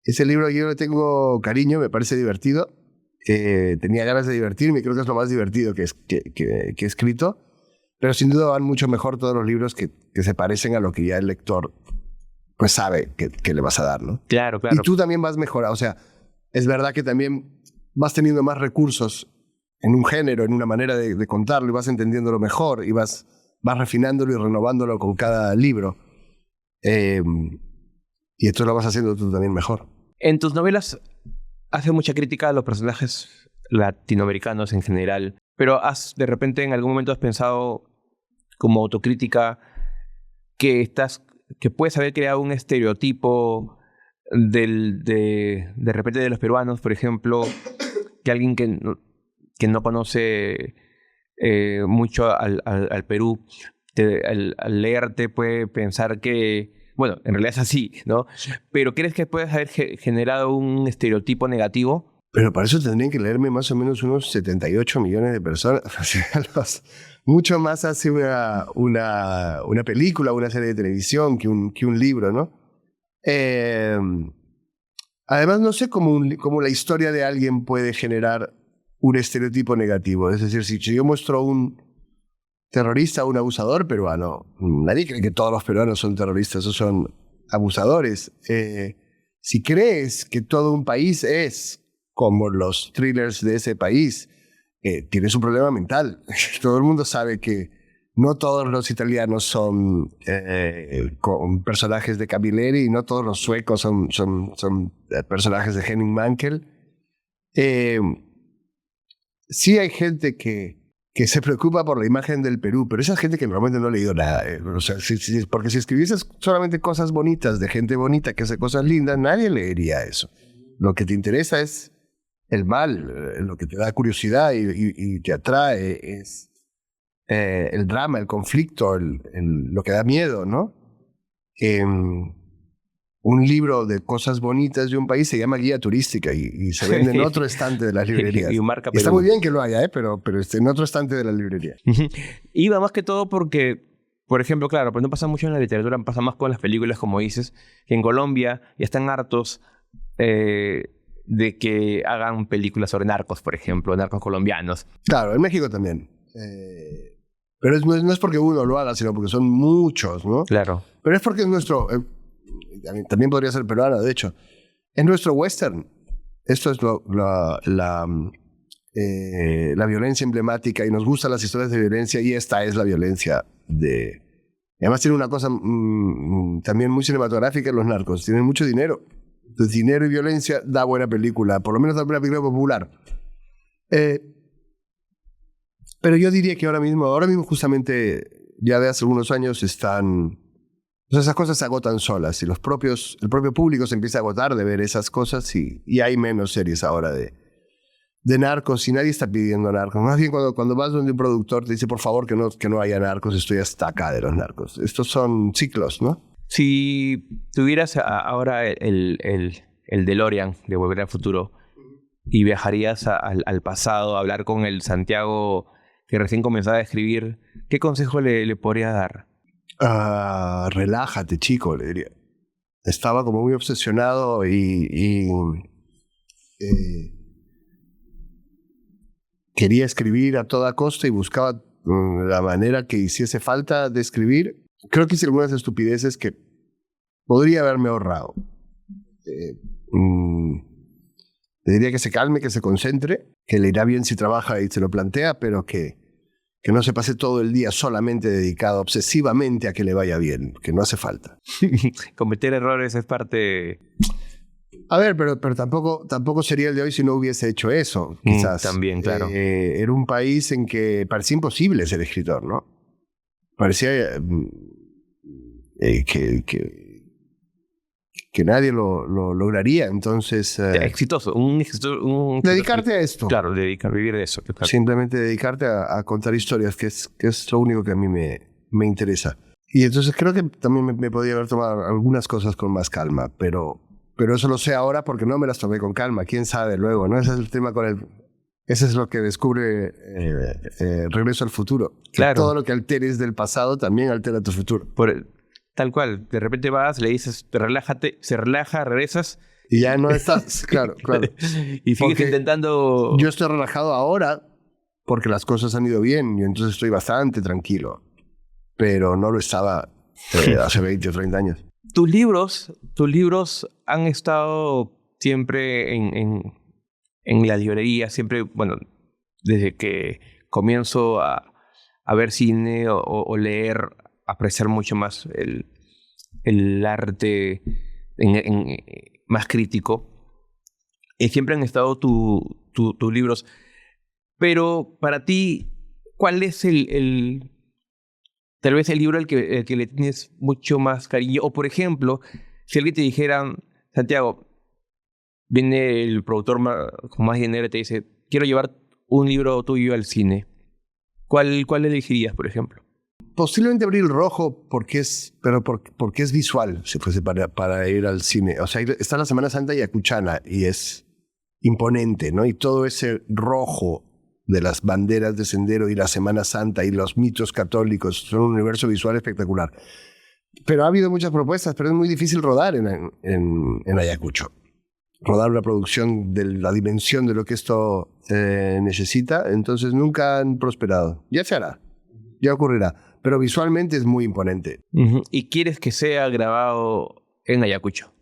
Ese libro yo le tengo cariño, me parece divertido. Tenía ganas de divertirme, creo que es lo más divertido que he escrito. Pero sin duda van mucho mejor todos los libros que se parecen a lo que ya el lector pues sabe que le vas a dar, ¿no? Claro. Y tú también vas mejorando. O sea, es verdad que también vas teniendo más recursos en un género, en una manera de contarlo, y vas entendiéndolo mejor, y vas refinándolo y renovándolo con cada libro. Y esto lo vas haciendo tú también mejor. En tus novelas hace mucha crítica a los personajes latinoamericanos en general, pero de repente en algún momento has pensado como autocrítica que puedes haber creado un estereotipo de repente de los peruanos, por ejemplo, que alguien que no conoce mucho al Perú. Al leerte puede pensar que, bueno, en realidad es así, ¿no? Pero ¿crees que puedes haber generado un estereotipo negativo? Pero para eso tendrían que leerme más o menos unos 78 millones de personas. O sea, mucho más hace una película, una serie de televisión que un libro, ¿no? Además, no sé cómo la historia de alguien puede generar un estereotipo negativo. Es decir, si yo muestro un terrorista o un abusador peruano, nadie cree que todos los peruanos son terroristas o son abusadores. Si crees que todo un país es como los thrillers de ese país, tienes un problema mental. Todo el mundo sabe que no todos los italianos son con personajes de Camilleri y no todos los suecos son personajes de Henning Mankell. Sí hay gente que se preocupa por la imagen del Perú, pero esa gente que normalmente no ha leído nada. O sea, porque si escribieses solamente cosas bonitas de gente bonita que hace cosas lindas, nadie leería eso. Lo que te interesa es el mal, lo que te da curiosidad y te atrae es el drama, el conflicto, lo que da miedo, ¿no? Un libro de cosas bonitas de un país se llama Guía Turística y se vende en otro estante de las librerías. Y marca y está muy bien que lo haya, pero en otro estante de las librerías. Iba más que todo porque, por ejemplo, claro, pero no pasa mucho en la literatura, pasa más con las películas, como dices, que en Colombia ya están hartos de que hagan películas sobre narcos, por ejemplo, narcos colombianos. Claro, en México también. Pero no es porque uno lo haga, sino porque son muchos, ¿no? Claro. Pero es porque es nuestro... también podría ser peruano, de hecho. Es nuestro western. Esto es la violencia emblemática y nos gustan las historias de violencia y esta es la violencia de... Y además tiene una cosa también muy cinematográfica en los narcos. Tienen mucho dinero. Entonces, dinero y violencia da buena película, por lo menos da buena película popular. Pero yo diría que ahora mismo justamente, ya de hace algunos años están... Pues esas cosas se agotan solas y el propio público se empieza a agotar de ver esas cosas y hay menos series ahora de narcos y nadie está pidiendo narcos. Más bien cuando vas donde un productor te dice por favor que no haya narcos, estoy hasta acá de los narcos. Estos son ciclos, ¿no? Si tuvieras ahora el DeLorean de Volver al Futuro y viajarías al pasado a hablar con el Santiago que recién comenzaba a escribir, ¿qué consejo le podrías dar? Relájate, chico, le diría. Estaba como muy obsesionado y quería escribir a toda costa y buscaba la manera que hiciese falta de escribir. Creo que hice algunas estupideces que podría haberme ahorrado. Le diría que se calme, que se concentre, que le irá bien si trabaja y se lo plantea, pero que no se pase todo el día solamente dedicado obsesivamente a que le vaya bien, que no hace falta. Cometer errores es parte... A ver, pero tampoco sería el de hoy si no hubiese hecho eso, quizás. También, claro. Era un país en que parecía imposible ser escritor, ¿no? Parecía que nadie lo lograría, entonces... exitoso. Dedicarte a esto. Claro, vivir de eso. Claro. Simplemente dedicarte a contar historias, que es lo único que a mí me interesa. Y entonces creo que también me podría haber tomado algunas cosas con más calma, pero eso lo sé ahora porque no me las tomé con calma. ¿Quién sabe luego? ¿No? Ese es el tema ese es lo que descubre Regreso al Futuro. Claro. Que todo lo que alteres del pasado también altera tu futuro. Tal cual. De repente vas, le dices, relájate, se relaja, regresas. Y ya no estás, claro. Y sigues intentando... Yo estoy relajado ahora porque las cosas han ido bien y entonces estoy bastante tranquilo. Pero no lo estaba hace 20 o 30 años. Tus libros han estado siempre en la librería, siempre, bueno, desde que comienzo a ver cine o leer, apreciar mucho más el arte más crítico. Siempre han estado tus libros. Pero para ti, ¿cuál es tal vez el libro al que le tienes mucho más cariño? O, por ejemplo, si alguien te dijera, Santiago, viene el productor con más dinero y te dice, quiero llevar un libro tuyo al cine. ¿Cuál elegirías, por ejemplo? Posiblemente Abril Rojo porque es visual, si fuese para ir al cine. O sea, está la Semana Santa yacuchana y es imponente, ¿no? Y todo ese rojo de las banderas de Sendero y la Semana Santa y los mitos católicos son un universo visual espectacular. Pero ha habido muchas propuestas, pero es muy difícil rodar en Ayacucho. Rodar una producción de la dimensión de lo que esto necesita, entonces nunca han prosperado. Ya se hará, ya ocurrirá, pero visualmente es muy imponente. ¿Y quieres que sea grabado en Ayacucho?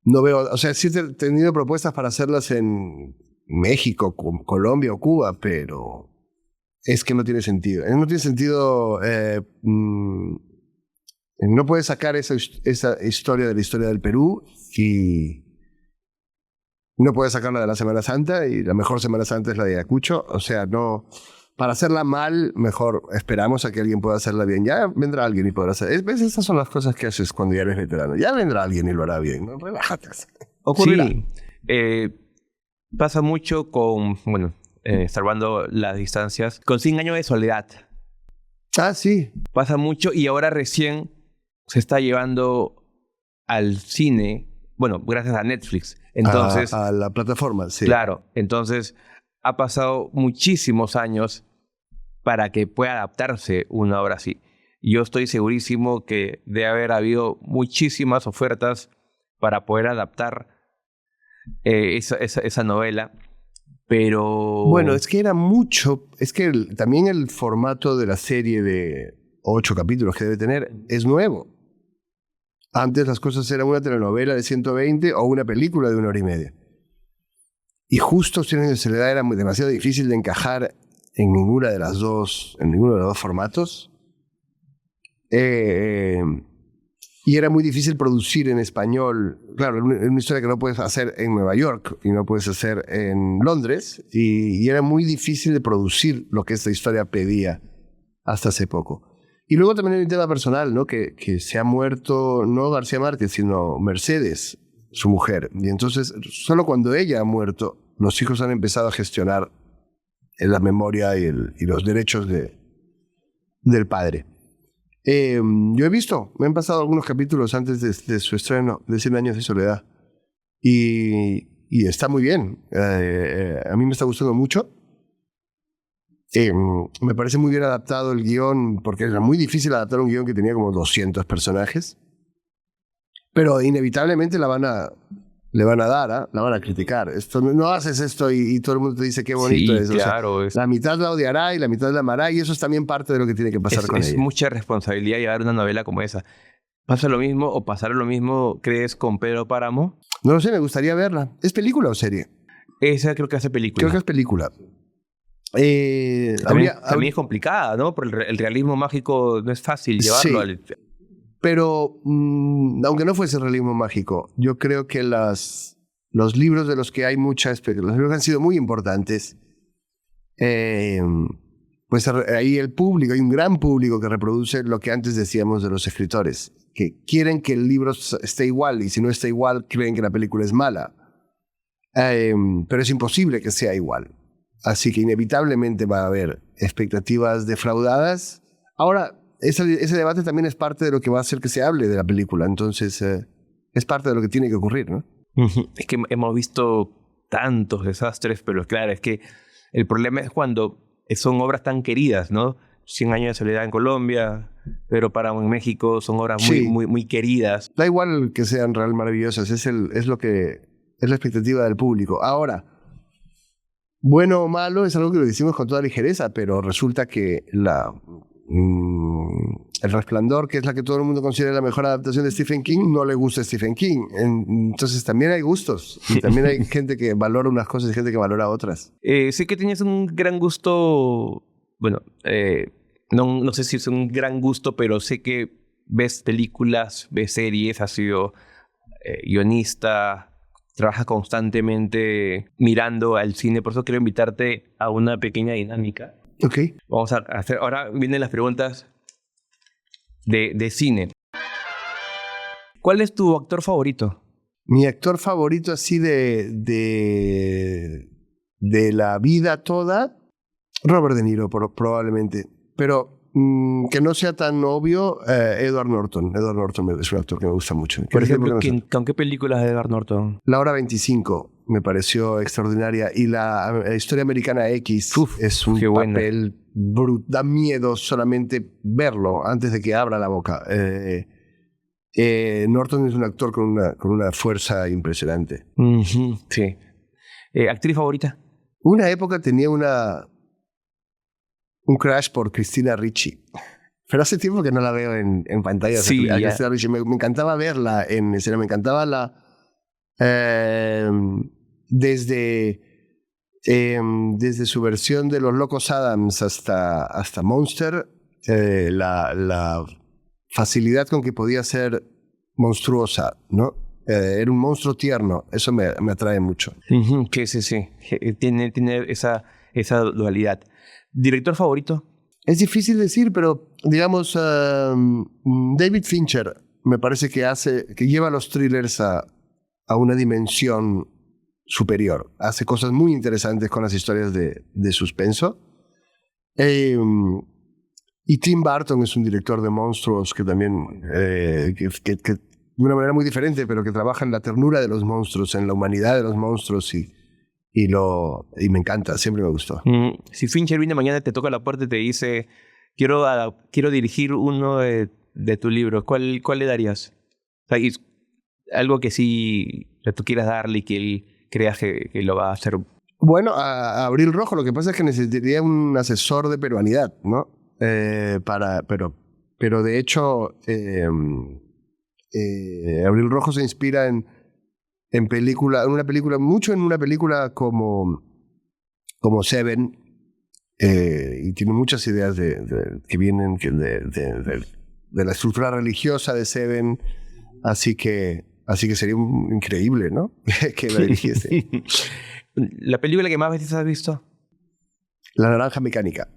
No veo, o sea, sí he tenido propuestas para hacerlas en México, Colombia o Cuba, pero es que no tiene sentido. No tiene sentido, no puedes sacar esa historia de la historia del Perú y no puedes sacarla de la Semana Santa, y la mejor Semana Santa es la de Ayacucho. O sea, no, para hacerla mal, mejor esperamos a que alguien pueda hacerla bien. Ya vendrá alguien y podrá hacer. Esas son las cosas que haces cuando ya eres veterano. Ya vendrá alguien y lo hará bien, ¿no? Relájate. Ocurrirá. Sí, pasa mucho con, salvando las distancias, con 100 años de soledad. Ah, sí. Pasa mucho y ahora recién se está llevando al cine, bueno, gracias a Netflix. Entonces, a la plataforma, sí. Claro, entonces ha pasado muchísimos años para que pueda adaptarse una obra así. Yo estoy segurísimo que debe haber habido muchísimas ofertas para poder adaptar esa novela, pero... Bueno, es que era mucho, es que también el formato de la serie de 8 capítulos que debe tener es nuevo. Antes las cosas eran una telenovela de 120 o una película de 1 hora y media. Y justo 100 años de soledad era demasiado difícil de encajar en ninguno de los dos formatos. Y era muy difícil producir en español. Claro, es una historia que no puedes hacer en Nueva York y no puedes hacer en Londres. Y era muy difícil de producir lo que esta historia pedía hasta hace poco. Y luego también hay un tema personal, ¿no? Que se ha muerto no García Márquez, sino Mercedes, su mujer. Y entonces, solo cuando ella ha muerto, los hijos han empezado a gestionar la memoria y los derechos del padre. Yo he visto, me han pasado algunos capítulos antes de su estreno, de 100 años de soledad. Y está muy bien. A mí me está gustando mucho. Me parece muy bien adaptado el guión, porque era muy difícil adaptar un guión que tenía como 200 personajes. Pero inevitablemente le van a dar, ¿eh? La van a criticar. No haces esto y todo el mundo te dice qué bonito sí, es. Claro, o sea, la mitad la odiará y la mitad la amará, y eso es también parte de lo que tiene que pasar con ella. Es mucha responsabilidad llevar una novela como esa. ¿Pasa lo mismo o pasará lo mismo, crees, con Pedro Páramo? No lo sé, me gustaría verla. ¿Es película o serie? Esa creo que hace película. Creo que es película. También es complicada, ¿no? Porque el realismo mágico no es fácil llevarlo. Sí, pero aunque no fuese realismo mágico, yo creo que los libros de los que hay mucha especulación, los libros que han sido muy importantes, pues ahí el público, hay un gran público que reproduce lo que antes decíamos de los escritores, que quieren que el libro esté igual, y si no está igual, creen que la película es mala. Pero es imposible que sea igual. Así que inevitablemente va a haber expectativas defraudadas. Ahora, ese debate también es parte de lo que va a hacer que se hable de la película. Entonces, es parte de lo que tiene que ocurrir, ¿no? Es que hemos visto tantos desastres, pero claro, es que el problema es cuando son obras tan queridas, ¿no? 100 años de soledad en Colombia, Pedro Páramo en México, son obras muy queridas. Da igual que sean real maravillosas, es la expectativa del público. Ahora, bueno o malo es algo que lo decimos con toda ligereza, pero resulta que El Resplandor, que es la que todo el mundo considera la mejor adaptación de Stephen King, no le gusta a Stephen King. Entonces también hay gustos, y también hay gente que valora unas cosas y gente que valora otras. Sé que tienes un gran gusto, bueno, no sé si es un gran gusto, pero sé que ves películas, ves series, has sido guionista, trabajas constantemente mirando al cine. Por eso quiero invitarte a una pequeña dinámica. Ok. Vamos a hacer, ahora vienen las preguntas de cine. ¿Cuál es tu actor favorito? Mi actor favorito así de la vida toda, Robert De Niro, probablemente. Pero que no sea tan obvio, Edward Norton. Edward Norton es un actor que me gusta mucho. Por ejemplo, ¿con qué películas de Edward Norton? La Hora 25 me pareció extraordinaria. Y la Historia Americana X es un papel brutal. Da miedo solamente verlo antes de que abra la boca. Norton es un actor con una fuerza impresionante. Sí. ¿Actriz favorita? Una época tenía un crush por Christina Ricci. Pero hace tiempo que no la veo en pantalla. Sí, Christina Ricci. Me encantaba verla en escena. Me encantaba desde su versión de Los Locos Adams hasta Monster, la facilidad con que podía ser monstruosa, ¿no? Era un monstruo tierno. Eso me atrae mucho. Sí. Tiene esa dualidad. ¿Director favorito? Es difícil decir, pero digamos David Fincher me parece que lleva los thrillers a una dimensión superior. Hace cosas muy interesantes con las historias de suspenso. Y Tim Burton es un director de monstruos que también que de una manera muy diferente, pero que trabaja en la ternura de los monstruos, en la humanidad de los monstruos y me encanta, siempre me gustó. Si Fincher viene mañana, te toca la puerta y te dice, quiero dirigir uno de tu libro, ¿cuál le darías? O sea, algo que sí tú quieras darle y que él creas que lo va a hacer. Bueno, a Abril Rojo, lo que pasa es que necesitaría un asesor de peruanidad, ¿no? Pero de hecho, Abril Rojo se inspira en una película como Seven, y tiene muchas ideas que vienen de la estructura religiosa de Seven, así que sería increíble, ¿no? Que la dirigiese. ¿La película que más veces has visto? La Naranja Mecánica,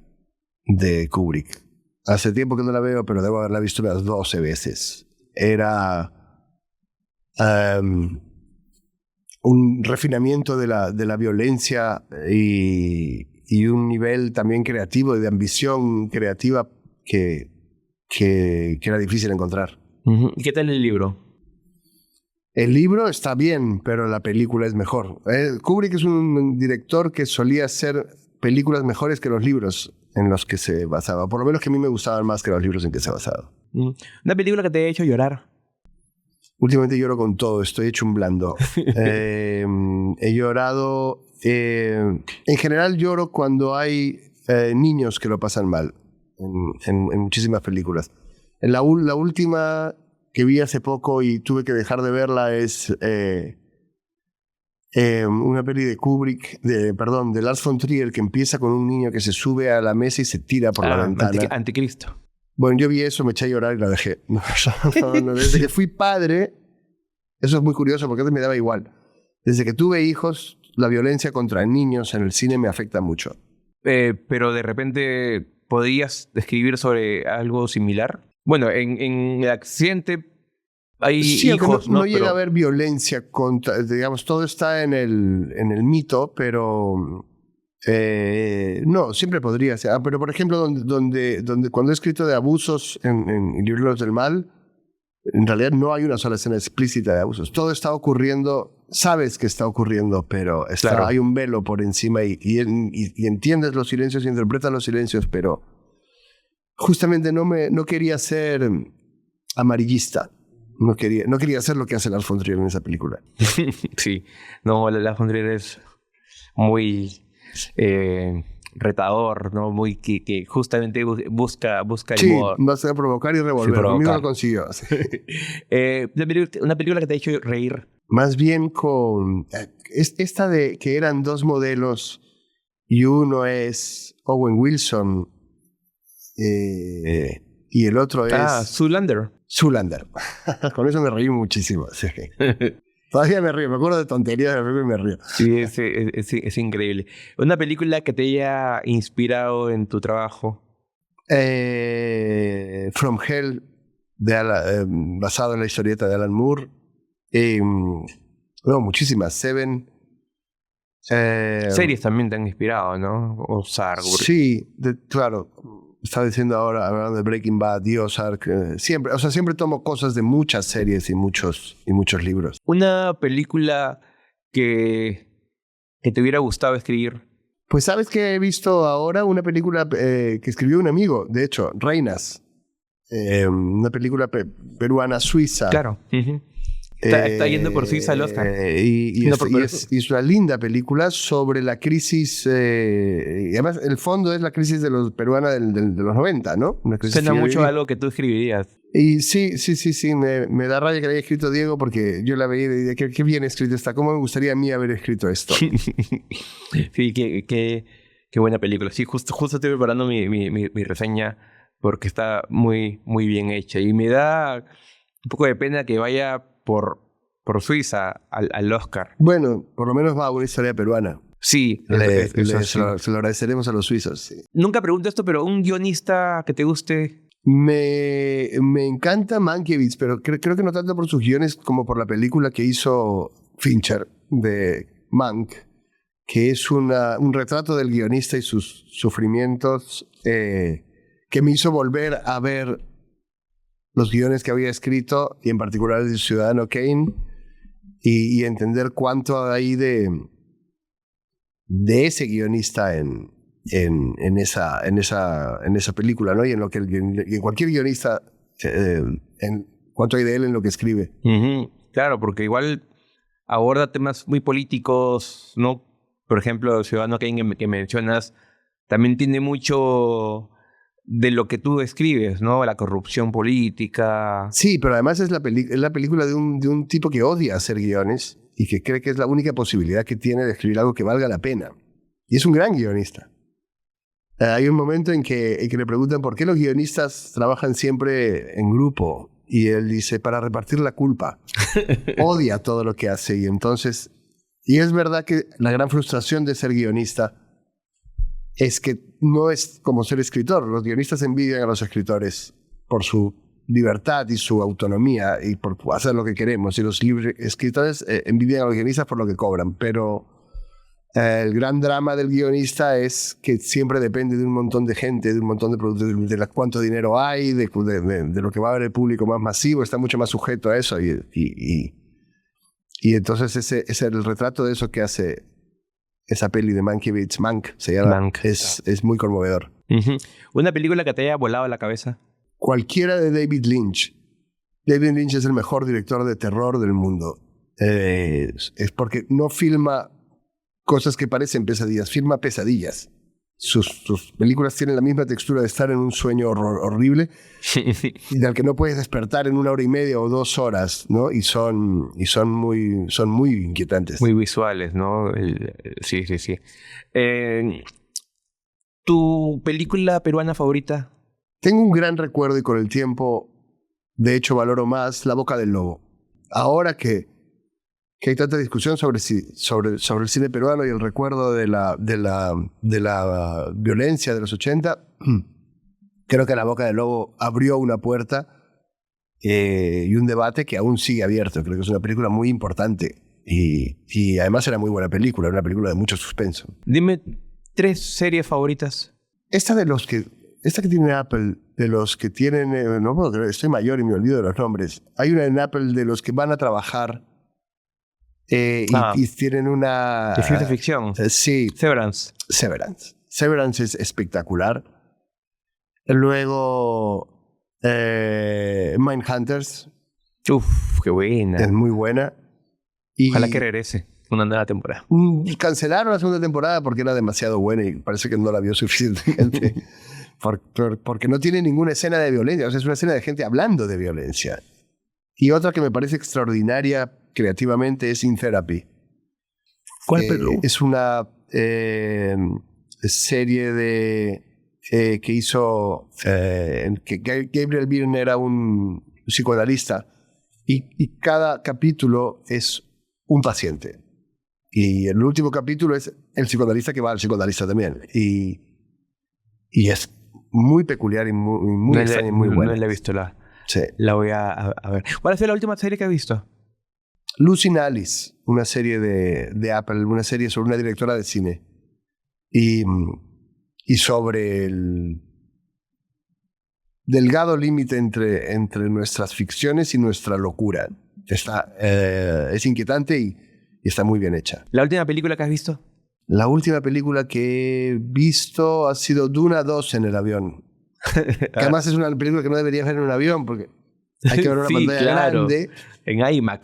de Kubrick. Hace tiempo que no la veo, pero debo haberla visto unas 12 veces. Era un refinamiento de la violencia y un nivel también creativo y de ambición creativa que era difícil encontrar. ¿Y qué tal el libro? El libro está bien, pero la película es mejor. Kubrick es un director que solía hacer películas mejores que los libros en los que se basaba. Por lo menos que a mí me gustaban más que los libros en que se basaba. ¿Una película que te haya hecho llorar? Últimamente lloro con todo, estoy hecho un blando. He llorado... en general lloro cuando hay niños que lo pasan mal, en muchísimas películas. La última que vi hace poco y tuve que dejar de verla es una peli de Kubrick, de Lars von Trier, que empieza con un niño que se sube a la mesa y se tira por la ventana. Anticristo. Bueno, yo vi eso, me eché a llorar y la dejé. No, desde que fui padre, eso es muy curioso porque antes me daba igual. Desde que tuve hijos, la violencia contra niños en el cine me afecta mucho. Pero de repente, ¿podrías describir sobre algo similar? Bueno, en el accidente hay hijos, no llega a haber violencia contra, digamos, todo está en el mito, pero no, siempre podría ser. Pero por ejemplo, donde cuando he escrito de abusos en Libros del Mal, en realidad no hay una sola escena explícita de abusos. Todo está ocurriendo, sabes que está ocurriendo, pero claro, hay un velo por encima y entiendes los silencios y interpretas los silencios, pero justamente no quería ser amarillista. No quería hacer lo que hace Lars von Trier en esa película. Sí, no, Lars von Trier es muy retador, ¿no? Muy que justamente busca el humor. Sí, vas a provocar y revolver. Conmigo lo consiguió. Sí. Una película que te ha hecho reír. Más bien con esta de que eran dos modelos y uno es Owen Wilson y el otro es... Zoolander. Con eso me reí muchísimo. Sí. Todavía me río, me acuerdo de tonterías de y me río. Sí, es increíble. ¿Una película que te haya inspirado en tu trabajo? From Hell, basado en la historieta de Alan Moore. No, muchísimas. Seven. Series también te han inspirado, ¿no? Ozark. Sí, claro. Estaba diciendo ahora, hablando de Breaking Bad y Ozark, siempre tomo cosas de muchas series y muchos libros. Una película que te hubiera gustado escribir. Pues sabes que he visto ahora una película que escribió un amigo, de hecho, Reinas. Una película peruana-suiza. Claro. Está yendo por Suiza al Oscar. Es una linda película sobre la crisis. Y además, el fondo es la crisis de los peruana de los 90, ¿no? Suena mucho a algo que tú escribirías. Y sí. Me da rabia que la haya escrito Diego porque yo la veía y decía, qué bien escrito está. ¿Cómo me gustaría a mí haber escrito esto? Sí, qué buena película. Sí, justo estoy preparando mi reseña porque está muy, muy bien hecha. Y me da un poco de pena que vaya por Suiza al Oscar. Bueno, por lo menos va a una historia peruana. Sí. Se lo agradeceremos a los suizos. Sí. Nunca pregunto esto, pero un guionista que te guste. Me encanta Mankiewicz, pero creo que no tanto por sus guiones como por la película que hizo Fincher de Mank, que es un retrato del guionista y sus sufrimientos, que me hizo volver a ver los guiones que había escrito, y en particular el Ciudadano Kane, y entender cuánto hay de ese guionista en esa película, ¿no? Y en cualquier guionista, en cuánto hay de él en lo que escribe. Claro, porque igual aborda temas muy políticos, ¿no? Por ejemplo, el Ciudadano Kane que mencionas también tiene mucho de lo que tú escribes, ¿no? La corrupción política. Sí, pero además es la película de un tipo que odia hacer guiones y que cree que es la única posibilidad que tiene de escribir algo que valga la pena. Y es un gran guionista. Hay un momento en que le preguntan por qué los guionistas trabajan siempre en grupo. Y él dice, para repartir la culpa. Odia todo lo que hace. Y es verdad que la gran frustración de ser guionista es que no es como ser escritor. Los guionistas envidian a los escritores por su libertad y su autonomía y por hacer lo que queremos. Y los escritores envidian a los guionistas por lo que cobran. Pero el gran drama del guionista es que siempre depende de un montón de gente, de un montón de productos, de cuánto dinero hay, de lo que va a ver el público más masivo. Está mucho más sujeto a eso. Y entonces ese es el retrato de eso que hace esa peli de Mankiewicz, Mank se llama. Mank. Es muy conmovedor. ¿Una película que te haya volado la cabeza? Cualquiera de David Lynch. David Lynch es el mejor director de terror del mundo. Es porque no filma cosas que parecen pesadillas, filma pesadillas. Sus películas tienen la misma textura de estar en un sueño horrible y del que no puedes despertar en 1 hora y media o 2 horas, ¿no? Y son muy inquietantes. Muy visuales, ¿no? Sí. ¿Tu película peruana favorita? Tengo un gran recuerdo y con el tiempo, de hecho, valoro más La Boca del Lobo. Ahora que hay tanta discusión sobre el cine peruano y el recuerdo de la violencia de los 80, creo que La Boca del Lobo abrió una puerta y un debate que aún sigue abierto. Creo que es una película muy importante y además era muy buena película, una película de mucho suspenso. Dime 3 series favoritas. Esta que tiene Apple, de los que tienen, no puedo creer, estoy mayor y me olvido de los nombres. Hay una en Apple de los que van a trabajar y tienen una... ¿De ciencia ficción? Sí. Severance. Severance es espectacular. Luego, Mindhunters. Uf, qué buena. Es muy buena. Ojalá que regrese una nueva temporada. Cancelaron la segunda temporada porque era demasiado buena y parece que no la vio suficiente gente. Porque no tiene ninguna escena de violencia. O sea, es una escena de gente hablando de violencia. Y otra que me parece extraordinaria creativamente es In Therapy. ¿Cuál, Pedro? Es una serie que hizo que Gabriel Byrne era un psicoanalista y cada capítulo es un paciente. Y el último capítulo es el psicoanalista que va al psicoanalista también. Y es muy peculiar y muy extraña y muy buena. No la he visto. Sí. La voy a ver. ¿Cuál ha sido la última serie que has visto? Lucy in Alice, una serie de Apple, una serie sobre una directora de cine. Y sobre el delgado límite entre nuestras ficciones y nuestra locura. Es inquietante y está muy bien hecha. ¿La última película que has visto? La última película que he visto ha sido Duna 2 en el avión. Que además es una película que no deberías ver en un avión porque hay que ver una pantalla grande. En IMAX.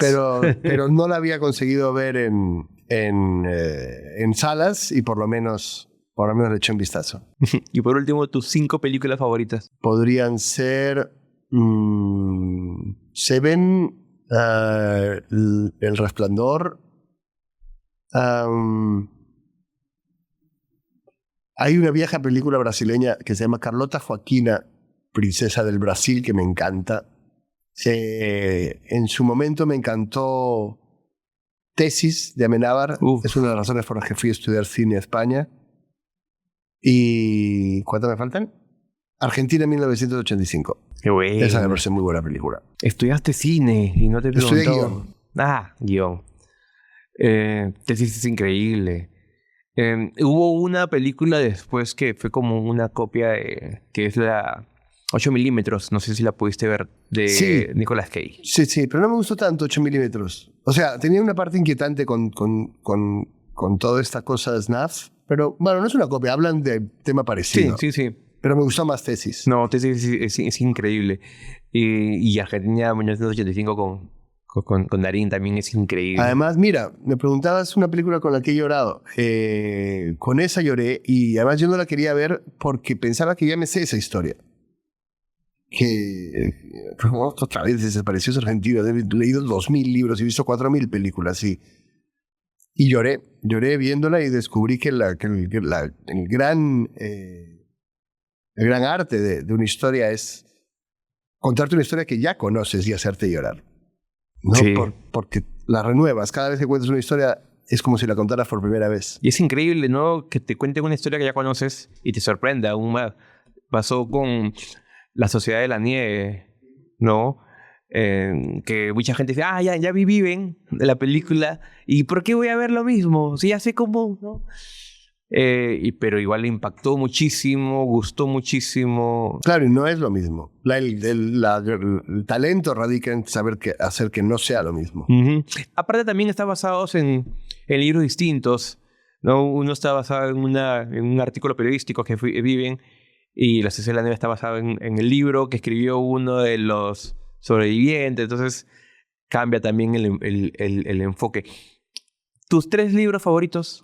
Pero no la había conseguido ver en salas y por lo menos le eché un vistazo. Y por último, tus 5 películas favoritas. Podrían ser Seven, El Resplandor. Hay una vieja película brasileña que se llama Carlota Joaquina, princesa del Brasil, que me encanta. En su momento me encantó Tesis de Amenábar. Es una de las razones por las que fui a estudiar cine a España. ¿Y cuánto me faltan? Argentina 1985. Qué bueno. Esa me parece muy buena película. Estudiaste cine y no te preguntó. Estudié guión. Guión. Tesis es increíble. Hubo una película después que fue como una copia que es la 8 milímetros. No sé si la pudiste ver, de Nicolas Cage. Sí, pero no me gustó tanto 8 milímetros. O sea, tenía una parte inquietante con toda esta cosa de snuff. Pero, bueno, no es una copia, hablan de tema parecido. Sí. Pero me gustó más Tesis. No, Tesis es increíble. Y Argentina 1985 con Darín también es increíble. Además, mira, me preguntabas una película con la que he llorado. Con esa lloré y además yo no la quería ver porque pensaba que ya me sé esa historia. Que otra vez desapareció ese argentino. He leído 2000 libros y visto 4000 películas y lloré viéndola y descubrí que el gran arte de una historia es contarte una historia que ya conoces y hacerte llorar. ¿No? Sí. Porque la renuevas. Cada vez que cuentas una historia es como si la contaras por primera vez. Y es increíble, ¿no? Que te cuenten una historia que ya conoces y te sorprenda aún más. Pasó con La Sociedad de la Nieve, ¿no? Que mucha gente dice, ya viven de la película, ¿y por qué voy a ver lo mismo? Si ya sé cómo, ¿no? Pero igual le impactó muchísimo, gustó muchísimo. Claro, y no es lo mismo. El talento radica en hacer que no sea lo mismo. Uh-huh. Aparte también está basado en libros distintos, ¿no? Uno está basado en un artículo periodístico que viven, y La Sociedad de la Nieve está basado en el libro que escribió uno de los sobrevivientes. Entonces cambia también el enfoque. ¿Tus 3 libros favoritos?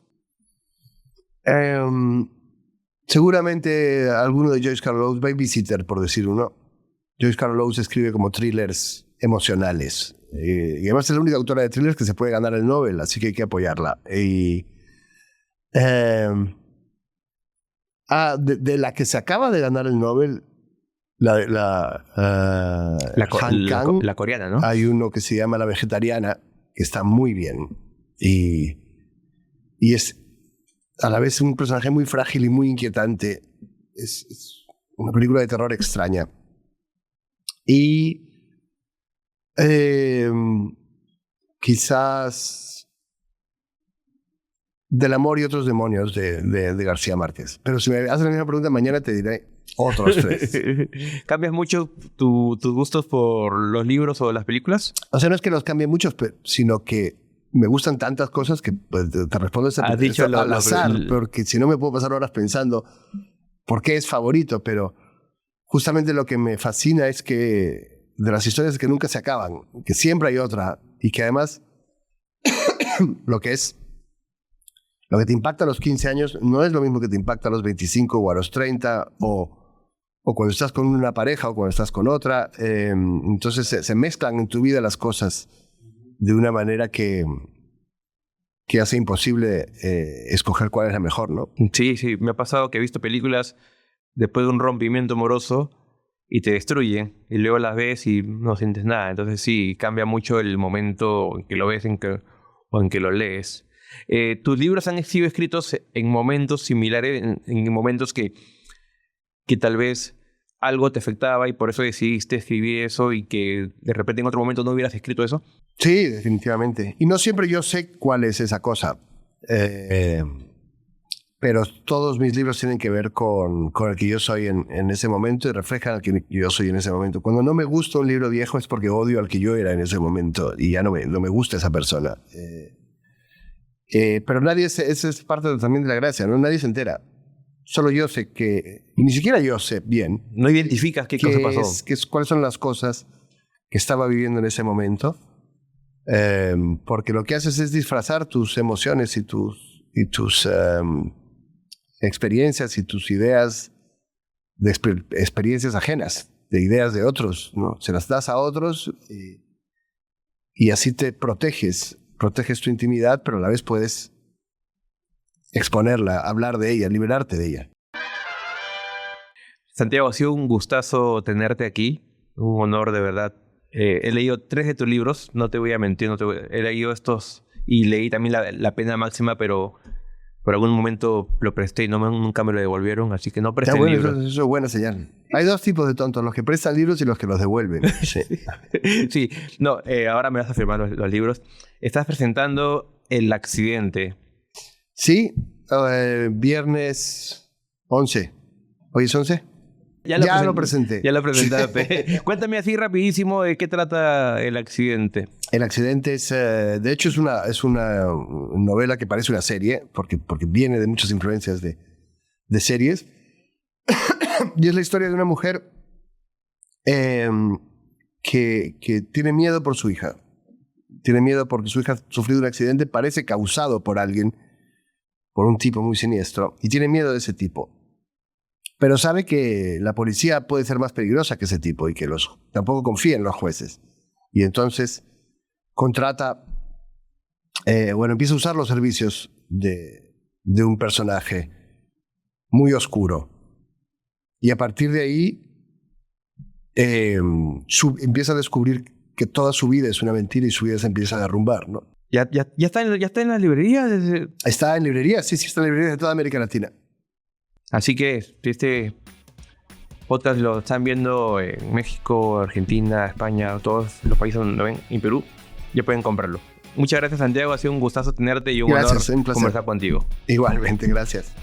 Seguramente alguno de Joyce Carol Oates, Babysitter, por decir uno. Joyce Carol Oates escribe como thrillers emocionales. Y además es la única autora de thrillers que se puede ganar el Nobel, así que hay que apoyarla. De la que se acaba de ganar el Nobel, la coreana, ¿no? Hay uno que se llama La Vegetariana, que está muy bien. Y es a la vez un personaje muy frágil y muy inquietante. Es una película de terror extraña. Y quizás Del amor y otros demonios de García Márquez. Pero si me haces la misma pregunta mañana te diré otros 3. ¿Cambias mucho tus gustos por los libros o las películas? O sea, no es que los cambie muchos, sino que me gustan tantas cosas que pues, te respondo al azar, porque si no me puedo pasar horas pensando por qué es favorito, pero justamente lo que me fascina es que de las historias que nunca se acaban, que siempre hay otra, y que además lo que te impacta a los 15 años no es lo mismo que te impacta a los 25 o a los 30 o cuando estás con una pareja o cuando estás con otra. Entonces se mezclan en tu vida las cosas de una manera que hace imposible escoger cuál es la mejor, ¿no? Sí, me ha pasado que he visto películas después de un rompimiento amoroso y te destruyen y luego las ves y no sientes nada. Entonces sí, cambia mucho el momento en que lo ves o en que lo lees. Tus libros han sido escritos en momentos similares, en momentos que tal vez algo te afectaba y por eso decidiste escribir eso y que de repente en otro momento no hubieras escrito eso? Sí, definitivamente. Y no siempre yo sé cuál es esa cosa. Pero todos mis libros tienen que ver con el que yo soy en ese momento y reflejan al que yo soy en ese momento. Cuando no me gusta un libro viejo es porque odio al que yo era en ese momento y ya no me gusta esa persona. Pero nadie, esa es parte también de la gracia, ¿no? Nadie se entera. Solo yo sé que, y ni siquiera yo sé bien. No identificas qué cosa pasó. Cuáles son las cosas que estaba viviendo en ese momento. Porque lo que haces es disfrazar tus emociones y tus experiencias y tus ideas de experiencias ajenas, de ideas de otros, ¿no? Se las das a otros y así te proteges tu intimidad, pero a la vez puedes exponerla, hablar de ella, liberarte de ella. Santiago, ha sido un gustazo tenerte aquí, un honor de verdad. He leído 3 de tus libros, no te voy a mentir, he leído estos y leí también la pena máxima, pero por algún momento lo presté y nunca me lo devolvieron, así que no presté el libro. Eso es buena señal. Hay 2 tipos de tontos, los que prestan libros y los que los devuelven. Sí. Sí, no, ahora me vas a firmar los libros. Estás presentando El Accidente. Sí, viernes 11. ¿Hoy es 11? Ya lo presenté. Ya lo presentaste. Cuéntame así rapidísimo de qué trata El Accidente. El Accidente es, de hecho, es una novela que parece una serie, porque viene de muchas influencias de series. Y es la historia de una mujer que tiene miedo por su hija. Tiene miedo porque su hija ha sufrido un accidente, parece causado por alguien, por un tipo muy siniestro, y tiene miedo de ese tipo. Pero sabe que la policía puede ser más peligrosa que ese tipo y que tampoco confía en los jueces. Y entonces empieza a usar los servicios de un personaje muy oscuro. Y a partir de ahí empieza a descubrir que toda su vida es una mentira y su vida se empieza a derrumbar, ¿no? ¿Ya está en las librerías? Está en librerías, sí, está en librerías de toda América Latina. Así que si este podcast lo están viendo en México, Argentina, España, todos los países donde lo ven, y Perú, ya pueden comprarlo. Muchas gracias, Santiago. Ha sido un gustazo tenerte y un honor conversar contigo. Igualmente, gracias.